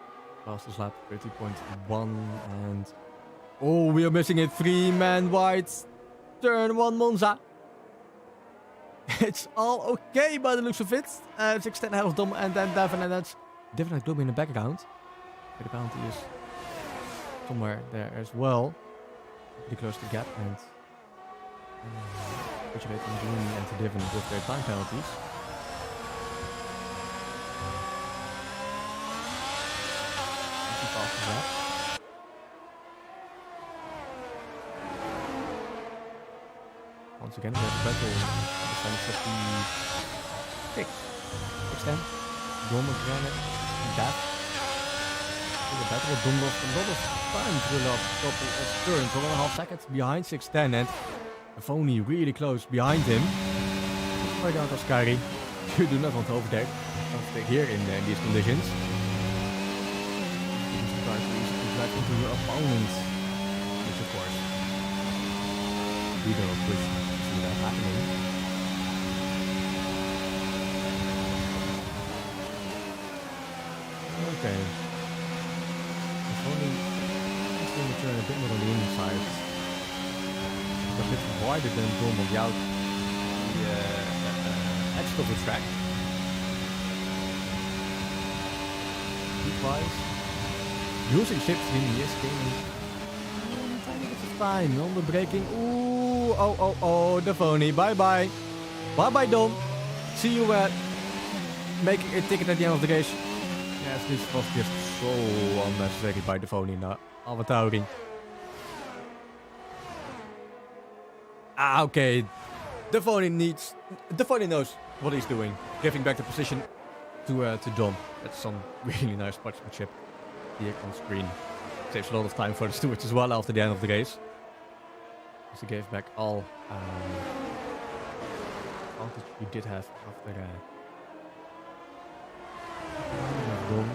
fastest lap, 30.1. And oh, we are missing a 3-man wide turn 1 Monza. It's all okay by the looks of it. 610 ahead of Dom and then Devin, and that's Devin and Gloomy in the background. The penalty is somewhere there as well. Pretty close to the gap, and congratulating Gloomy and to Devin with their time penalties. Once again, we have a battle on the 610. Dom again, that. The battle with Dom lost a lot of time through the last couple of turns. 1.5 seconds behind 610, and Defoni really close behind him. Right down to Skyri. You do not want to overtake here in these conditions. You try to easily drive into your opponent. Which of course, we don't push to see that happening. Okay. Defoni is going to turn a bit more on the inside. A bit wider than Dom on the out. The edge of the track. Speed-wise, using shift in, yes, gaining tiny bit of time on the braking. Ooh, oh, Defoni, bye-bye. Bye-bye, Dom. See you making a ticket at the end of the race. Yes, this was just so unnecessary by Defoni in the AlphaTauri. Okay. Devoni knows what he's doing. Giving back the position to Dom. That's some really nice sportsmanship here on screen. Saves a lot of time for the stewards as well after the end of the race. So he gave back all advantage he did have after Dom.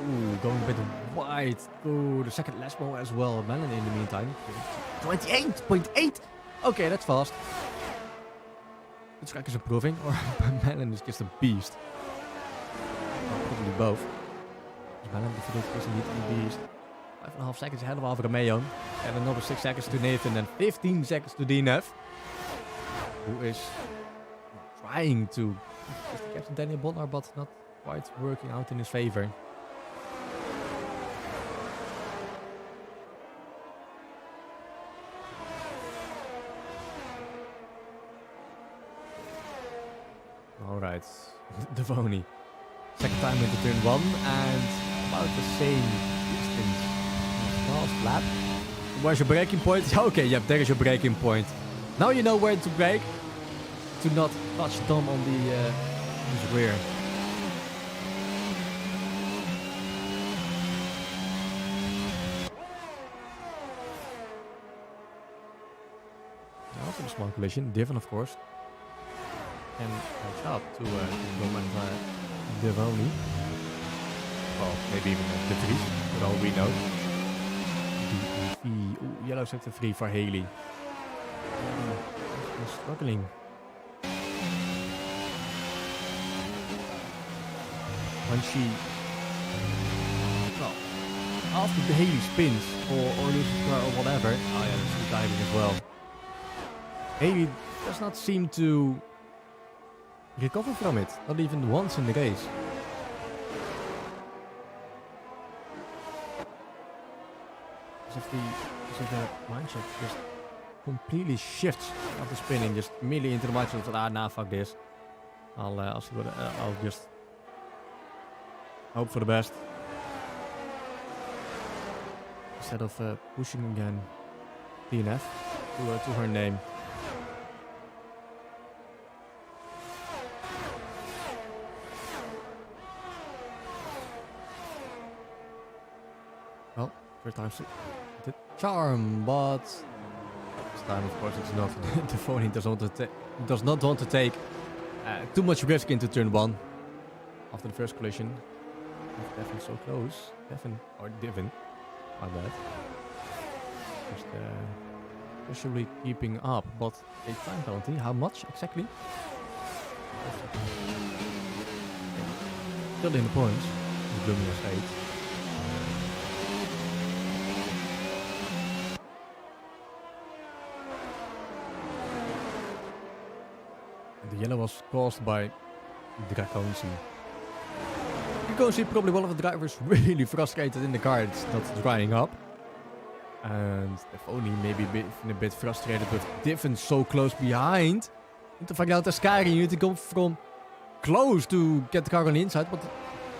Ooh, going a bit wide. Ooh, the second last one as well. Melon in the meantime. 28.8! Okay, that's fast. The track is improving, or Melon is just a beast. Well, probably both. Melon is indeed a beast. 5.5 seconds ahead of Alfa Romeo. And another 6 seconds to Nathan and 15 seconds to DNF. Who is trying to just captain Daniel Bodnar, but not quite working out in his favor. Alright, Devoni. Second time into turn 1 and about the same distance. Last lap. Where's your braking point? Okay, yep, there is your braking point. Now you know where to brake. To not touch Dom on the his rear. Also a small collision. Divin, of course. And catch up to Dom and Devoni. Well, maybe even the 3, for all we know. Ooh, yellow sector 3 for Haley. He's struggling. When she... Well, after the Haley spins, or loses her or whatever... Oh yeah, she's diving as well. Haley does not seem to recover from it. Not even once in the race. As if the mindset just completely shifts after spinning, just immediately into the mindset of, nah, fuck this. I'll see what, I'll just hope for the best. Instead of pushing again DNF to her name. Well, first time the charm, but this time, of course, it's not. Devoni does not want to take too much risk into turn 1 after the first collision. Devin so close. Divin, my bad. Just visually keeping up, but a time penalty. How much exactly? Still in the points. Blooming was 8. The yellow was caused by Draconsi. Draconsi, probably one of the drivers, really frustrated in the car. It's not drying up. And Devoni maybe a bit frustrated with Divin so close behind. And to find out Ascari, you need to go from close to get the car on the inside, but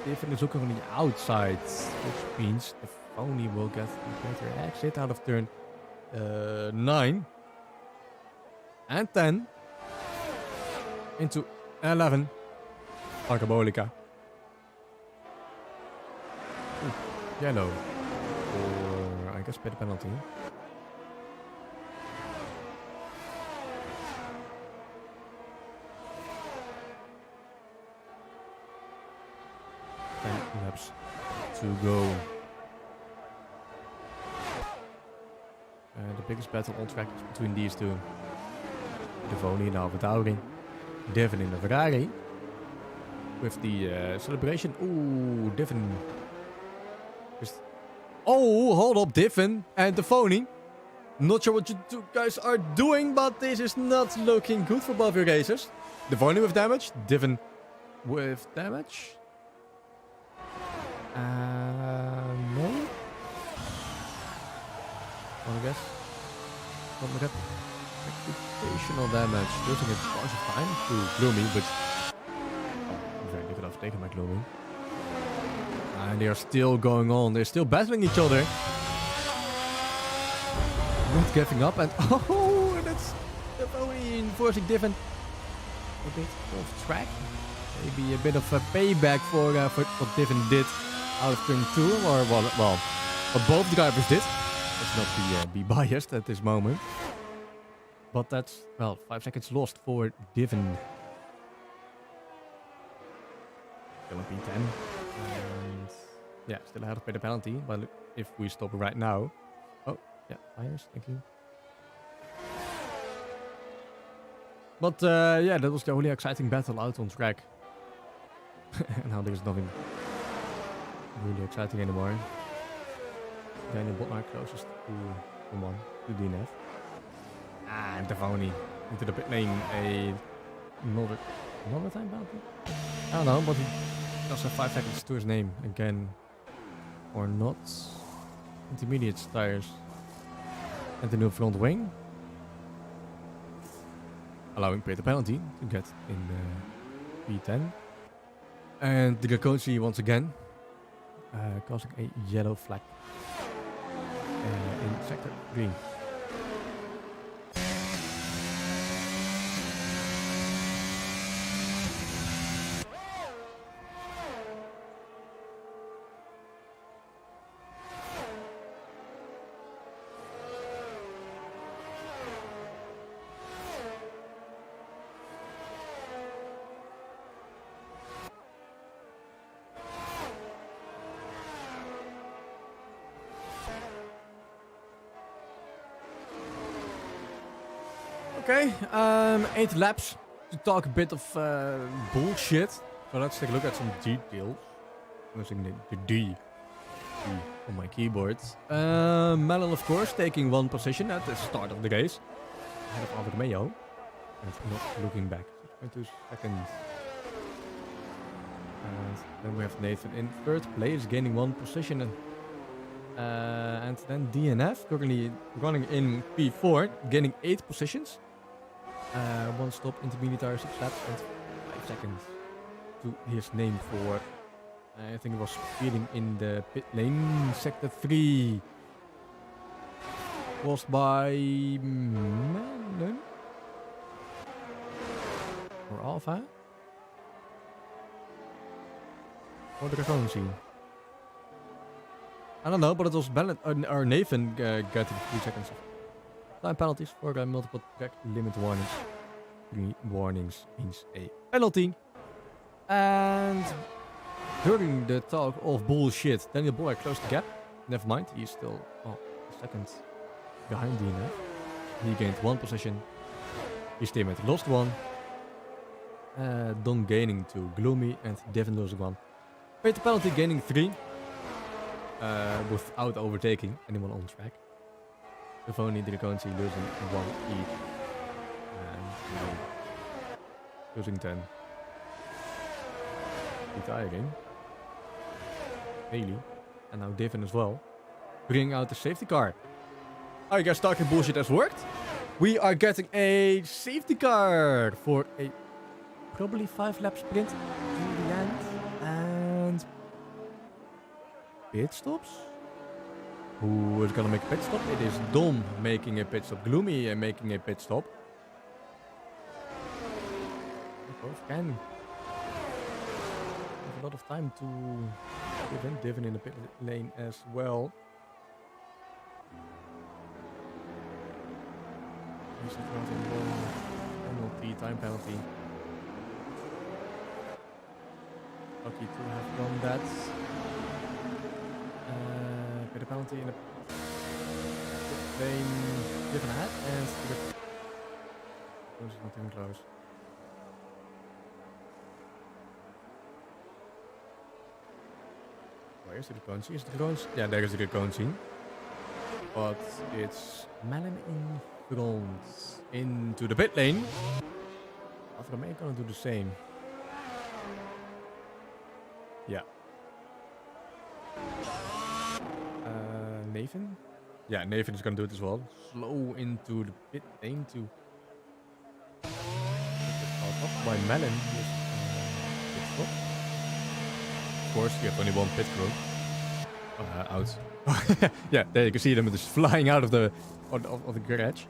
Divin is looking on the outside, which means Devoni will get a better exit out of turn 9 and 10. Into 11. Parabolica. Yellow. Or I guess pay the penalty. And laps to go. The biggest battle on track is between these two. Devoni and AlphaTauri. Divin in the Ferrari. With the celebration. Ooh, Divin. Just... Oh, hold up, Divin and Devoni. Not sure what you two guys are doing, but this is not looking good for both your racers. Devoni with damage. Divin with damage. No? I guess. What we got? Reputational damage, losing a bunch of time to Gloomy, but very good off taken by Gloomy. And they are still going on, they're still battling each other. Not giving up, and oh, that's forcing Divin a bit off track. Maybe a bit of a payback for what Divin did out of turn 2, or well, what both drivers did. Let's not be biased at this moment. But that's, well, 5 seconds lost for Divin. Still on P10. And yeah, still ahead of the penalty. But if we stop right now. Oh, yeah, tires, thank you. But yeah, that was the only exciting battle out on track. And now there's nothing really exciting anymore. Daniel Botnar closest to someone, to DNF. And Devoni into the pit lane. Another time penalty? I don't know, but he does have 5 seconds to his name again. Or not. Intermediate tires. And the new front wing. Allowing Peter penalty to get in the P10. And the Gakochi once again. Causing a yellow flag. In sector 3. Okay, 8 laps to talk a bit of bullshit. So let's take a look at some details. I'm using the D on my keyboard. Melon, of course, taking 1 position at the start of the race. Ahead of Alfa Romeo. And not looking back. 2 seconds. And then we have Nathan in 3rd place, gaining 1 position. And then DNF, currently running in P4, gaining 8 positions. 1 stop, intermediate tire, 6 laps, and 5 seconds to his name for, I think it was speeding in the pit lane, sector 3. Lost by Melon? Or Alpha? Or the Gakochi? I don't know, but it was or Nathan getting 3 seconds of time penalties for multiple track limit warnings. 3 warnings means a penalty. And during the talk of bullshit, Daniel Boyer closed the gap. Never mind, he's still a second behind DNF. He gained 1 position. His teammate lost 1. Don gaining 2, Gloomy, and Devin losing 1. Peter penalty gaining 3. Without overtaking anyone on track. If only the Gakochi losing 1 each. And losing 10. Retiring. Haley. And now Devin as well. Bringing out the safety car. I guess talking bullshit has worked. We are getting a safety car for a probably 5 lap sprint to the end. And pit stops? Who is gonna make a pit stop? It is Dom making a pit stop. Gloomy making a pit stop. Both can have a lot of time to prevent Divin in the pit lane as well. Penalty, time penalty. Lucky to have done that. Get a penalty in the lane, Divin ahead, and close, not even close. Where is the Gakochi? Is the Gakochi? Yeah, there is the Gakochi. But it's Melon in front into the pit lane. Alfa Romeo gonna do the same. Yeah. Nathan? Yeah, Nathan is gonna do it as well. Slow into the pit lane to up by Melon. Pit stop. Of course, you have only 1 pit crew. Out. Yeah, there you can see them just flying out of the garage.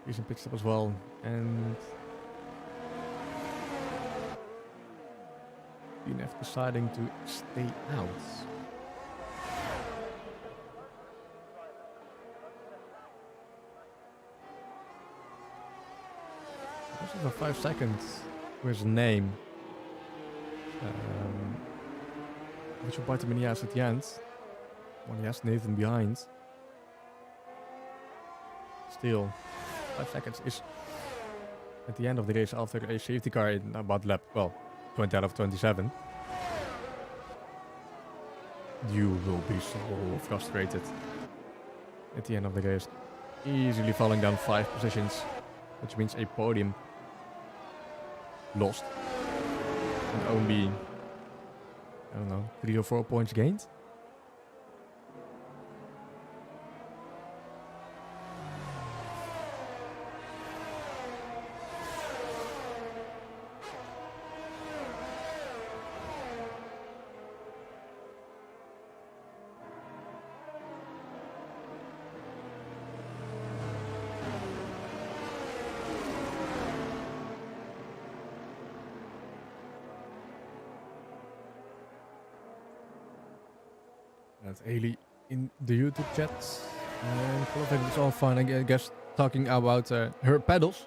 Decent pit stop as well. And DNF deciding to stay out. This is a 5 seconds for his name. Which will bite him in the ass at the end. When he has Nathan behind. Still, 5 seconds is at the end of the race after a safety car in about lap, 20 out of 27. You will be so frustrated at the end of the race. Easily falling down 5 positions, which means a podium lost. And only, I don't know, 3 or 4 points gained. That's Ailey in the YouTube chat. And it's all fine, I guess, talking about her pedals.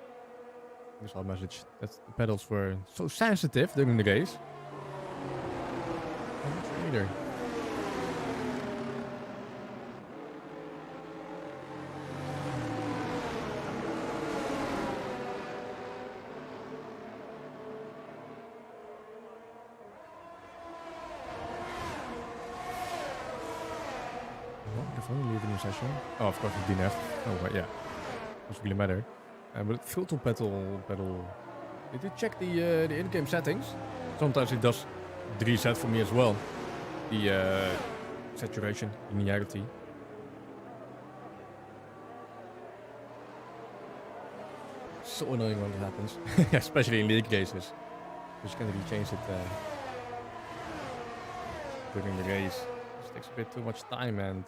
I saw a message that the pedals were so sensitive during the race. I'm not sure either. Only leaving the session. Oh, of course it's DNF. Oh, but yeah. Doesn't really matter. But filter pedal. Did you check the in-game settings? Sometimes it does reset for me as well. The saturation, linearity. So annoying when it happens. Especially in league races. Because you can't really change it during the race. It just takes a bit too much time and...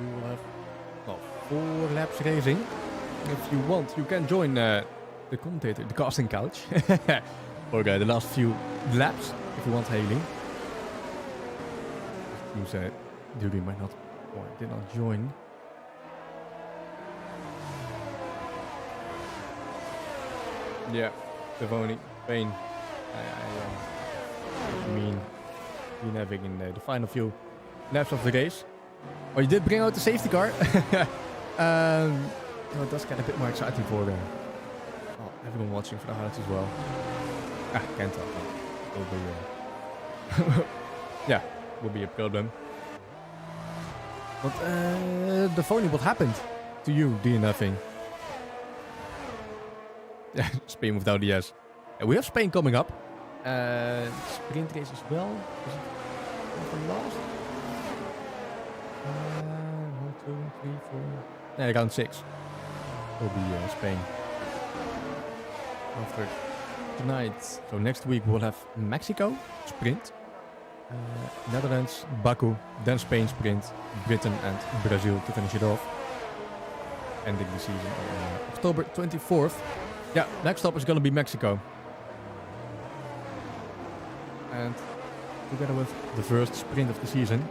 we will have 4 laps racing. If you want, you can join the commentator, the casting couch, for the last few laps. If you want, Haley. You said Duty might not, or did not join. Yeah, Devoni, Payne. I mean, been having in the final few laps of the race. Oh, you did bring out the safety car. It does get a bit more exciting for everyone watching for the highlights as well. Can't talk. Will be, yeah, will be a problem. But the phony, what happened to you doing nothing? Yeah, Spain without the S. We have Spain coming up. Sprint race as well. Is it for last? 1, 2, 3, 4. Yeah, round 6 will be Spain. After tonight, so next week we'll have Mexico sprint, Netherlands, Baku, then Spain sprint, Britain and Brazil to finish it off. Ending the season on October 24th. Yeah, next stop is gonna be Mexico. And together with the first sprint of the season.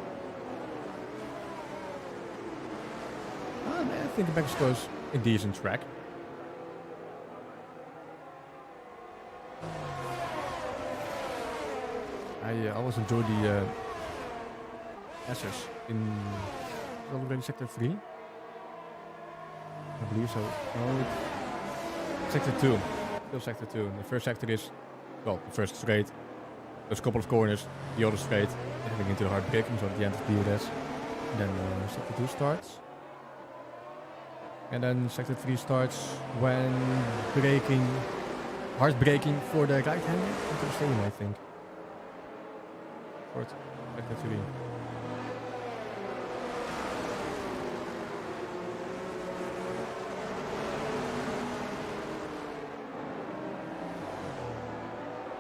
I think Mexico's a decent track. I always enjoy the S's in already sector 3. I believe so. Oh, sector 2. Still sector 2. The first sector is, well, the first straight. There's a couple of corners. The other straight. Heading into the hard braking, so at the end of DRS. Then sector 2 starts. And then sector 3 starts when braking, hard braking for the right hander into the stadium, I think. Short, sector 3.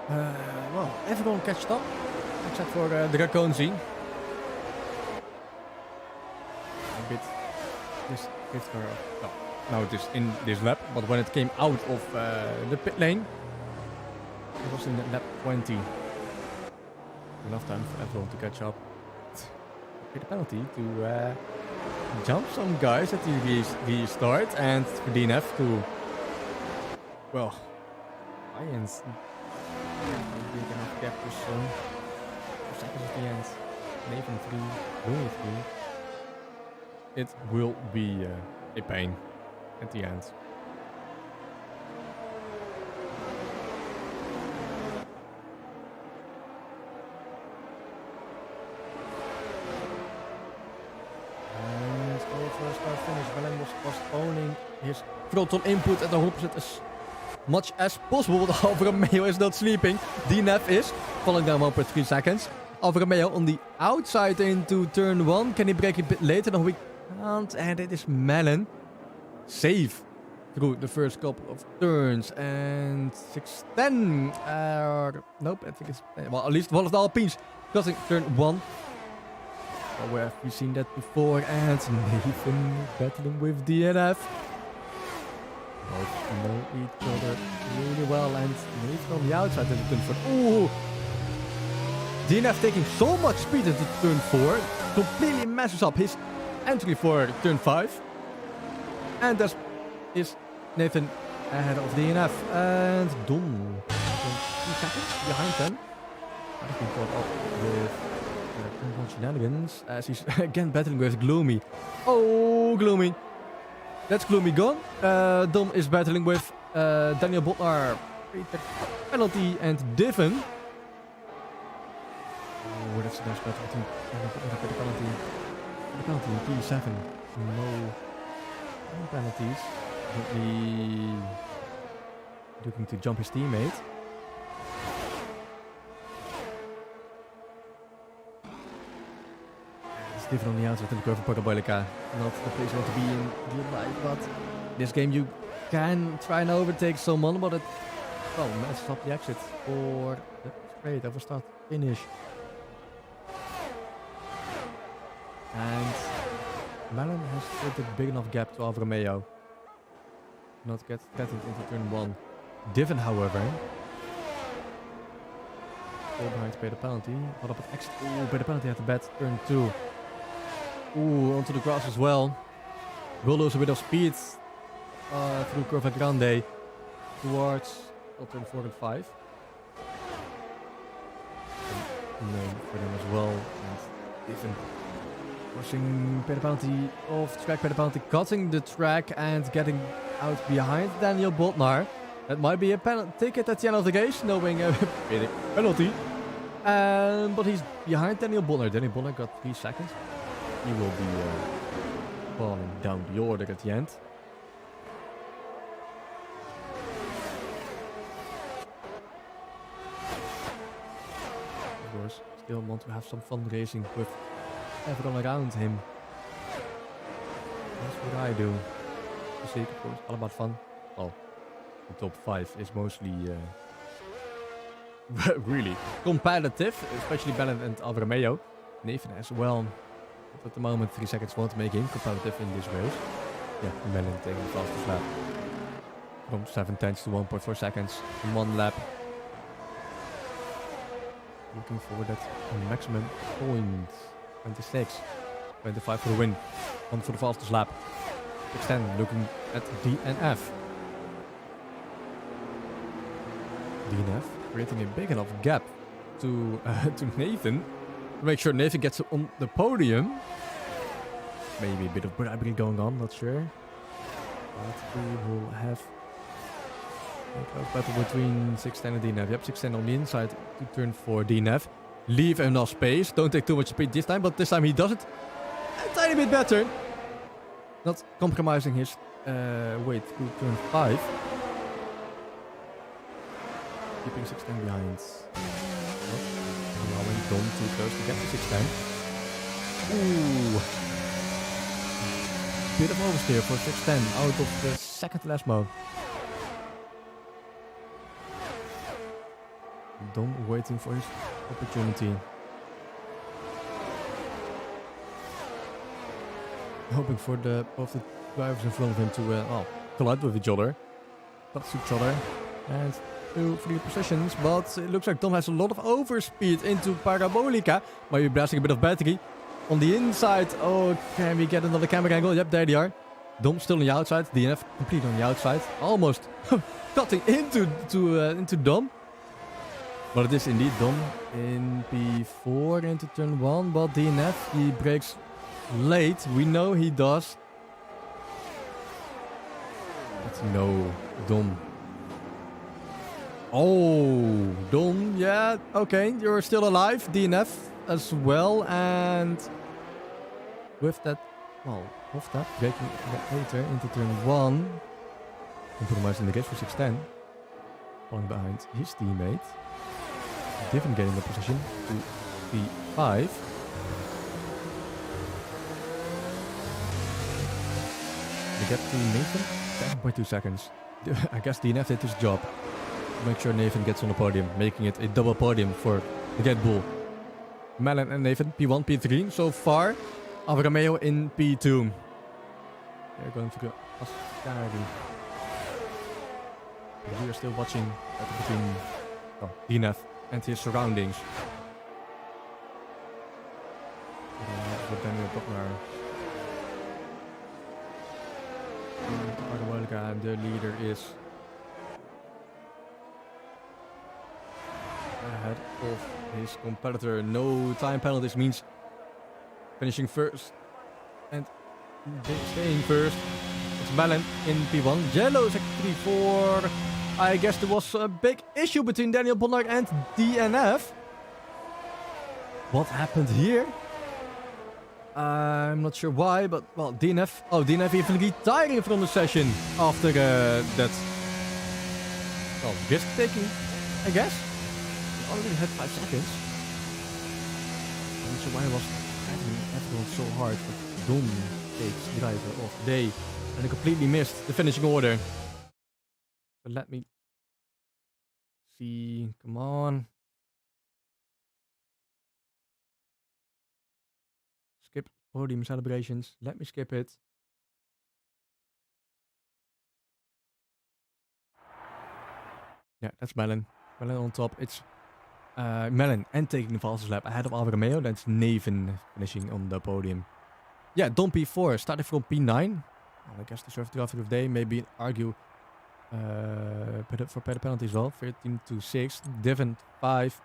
Well, everyone catched up, except for Draconzi. A bit this well, now it is in this lap, but when it came out of the pit lane, it was in lap 20. Enough time for everyone to catch up. Get a penalty to jump some guys at the restart, and for DNF to, well, Lions big enough gap to 4 seconds at the end. Nathan 3, Louis 3. It will be a pain at the end. Start finish. Belen was postponing his throttle input at 100% as much as possible. But Alfa Romeo is not sleeping. DNF is falling down 1.3 seconds. Alfa Romeo on the outside into turn 1. Can he break a bit later? No, we can't. And it is Melon. Safe through the first couple of turns. And 610. Nope, I think it's... Well, at least one of the Alpines crossing turn 1. Well, where have we seen that before? And Nathan battling with DNF. Both know each other really well. And Nathan on the outside in the turn 4. Ooh! DNF taking so much speed into turn 4. Completely messes up his entry for turn 5. And that is Nathan ahead of DNF. And Dom 2 seconds behind them. I've been caught up with... shenanigans as he's again battling with Gloomy. Oh, Gloomy. That's Gloomy gone. Dom is battling with Daniel Botnar. Penalty and Divin. Oh, that's a nice battle between the penalty. The penalty in P7. No penalties. Looking to jump his teammate. Different on the outside in the curve of Parabolica. Not the place you want to be in real life, but this game you can try and overtake someone, but it messes up the exit for the straight over start finish. And Melon has created a big enough gap to Alfa Romeo. Not get threatened into turn 1. Divin, however, still behind to pay the penalty. What up at exit? Ooh, pay the penalty at the bad turn 2. Ooh, onto the grass as well. Will lose a bit of speed through Curva Grande towards turn 4 and 5. No for them as well. And even pushing pay the penalty off track, pay the penalty, cutting the track and getting out behind Daniel Botnar. That might be a ticket at the end of the race, knowing a penalty. But he's behind Daniel Botnar. Daniel Botnar got 3 seconds. He will be falling down the order at the end. Of course, still want to have some fun racing with everyone around him. That's what I do. You see, of course, all about fun. Well, the top 5 is mostly really competitive, especially Belen and Alfa Romeo. Nathan as well. At the moment, 3 seconds won't make him competitive in this race. Yeah, Melon taking the fastest lap. From 7 tenths to 1.4 seconds in 1 lap. Looking for that maximum point. 26. 25 for the win. 1 for the fastest lap. 610 looking at DNF. DNF creating a big enough gap to Nathan. To make sure Nathan gets on the podium. Maybe a bit of bribery going on, not sure. But we will have a close battle between 610 and DNF. Yep, 610 on the inside to turn 4 DNF. Leave enough space. Don't take too much speed this time, but this time he does it a tiny bit better. Not compromising his weight to turn 5. Keeping 610 behind. Allowing Dom too close to get to 610. Ooh. Bit of oversteer for 610 out of the second to last mode. Dom waiting for his opportunity. Hoping for both the drivers in front of him to collide with each other. Touch each other. And 2-3 positions. But it looks like Dom has a lot of overspeed into Parabolica. Might be blasting a bit of battery. On the inside. Oh, can we get another camera angle? Yep, there they are. Dom still on the outside. DNF completely on the outside. Almost cutting into Dom. But it is indeed Dom in P4 into turn 1. But DNF, he brakes late. We know he does. But no, Dom. Oh, Dom, yeah, okay, you're still alive. DNF as well. And with that, breaking later into turn 1. Compromising the race for 610. Falling behind his teammate. Different getting the position to P5. We get to Nathan, 7.2 seconds. I guess DNF did his job. Make sure Nathan gets on the podium, making it a double podium for the Red Bull. Melon and Nathan, P1, P3 so far. Alfa Romeo in P2. They're going to go Ascari. We are still watching between DNF and his surroundings. For Daniel Butler. And the leader is ahead of his competitor. No time penalties means finishing first and staying first. It's Melon in P1. Yellow is actually P4. I guess there was a big issue between Daniel Bonnard and DNF. What happened here? I'm not sure why, but well, DNF. Oh, DNF even retiring from the session after that. Well, risk taking, I guess. He already had 5 seconds. I'm not sure why I was driving everyone so hard, but Dom takes driver of the day and I completely missed the finishing order. So let me see. Come on. Skip podium celebrations. Let me skip it. Yeah, that's Melon. Melon on top. It's Melon and taking the fastest lap ahead of Alfa Romeo. That's Nathan finishing on the podium. Yeah, Dom P4 started from P9. Well, I guess deserved driver of the day. Maybe argue for better penalty as well. 13-6. Divin 5.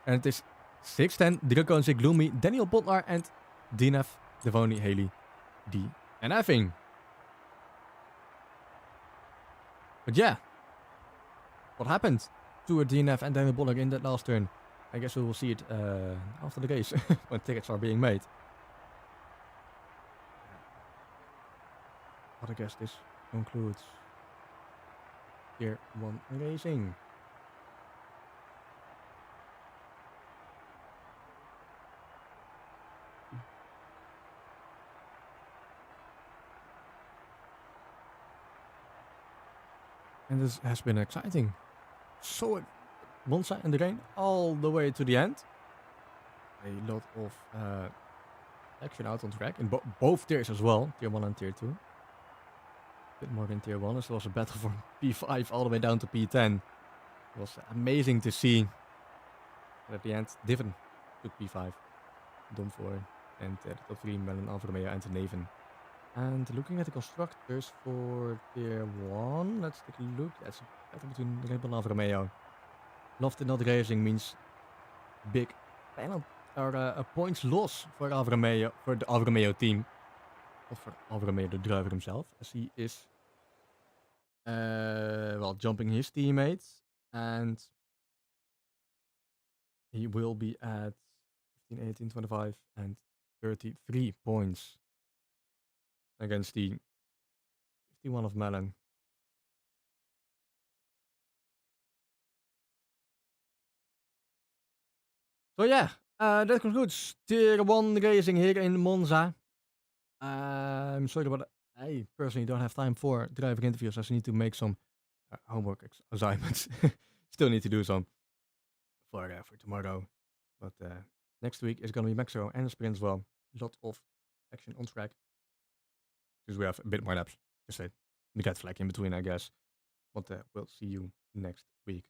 And it is 6-10. Draco Gloomy, Daniel Botnar and DNF, Devoni, Haley, D, and Effing. But yeah. What happened to a DNF and Daniel Botnar in that last turn? I guess we will see it after the race when tickets are being made. But I guess this concludes Tier 1 racing. And this has been exciting. So Monza in the rain all the way to the end. A lot of action out on track in both tiers as well, Tier 1 and Tier 2. A bit more in Tier 1, as well as a battle from P5 all the way down to P10. It was amazing to see. But at the end, Divin took P5, Dom 4, and the top 3, Melon, Alfa Romeo, and Nathan. And looking at the constructors for Tier 1, let's take a look. That's a battle between Red Bull and Alfa Romeo. Lofted not racing means big penalty or a points loss for Alfa Romeo, for the Alfa Romeo team. Not for Alfa Romeo, the driver himself, as he is jumping his teammates, and he will be at 15, 18, 25, and 33 points against the 51 of Melon. So yeah, that concludes Tier 1 racing here in Monza. I'm sorry, but I personally don't have time for driver interviews, as I need to make some homework assignments. Still need to do some. for tomorrow. But next week is going to be Mexico and a sprint as well. Lot of action on track. Since we have a bit more laps. Just say the cat flag in between, I guess. But we'll see you next week.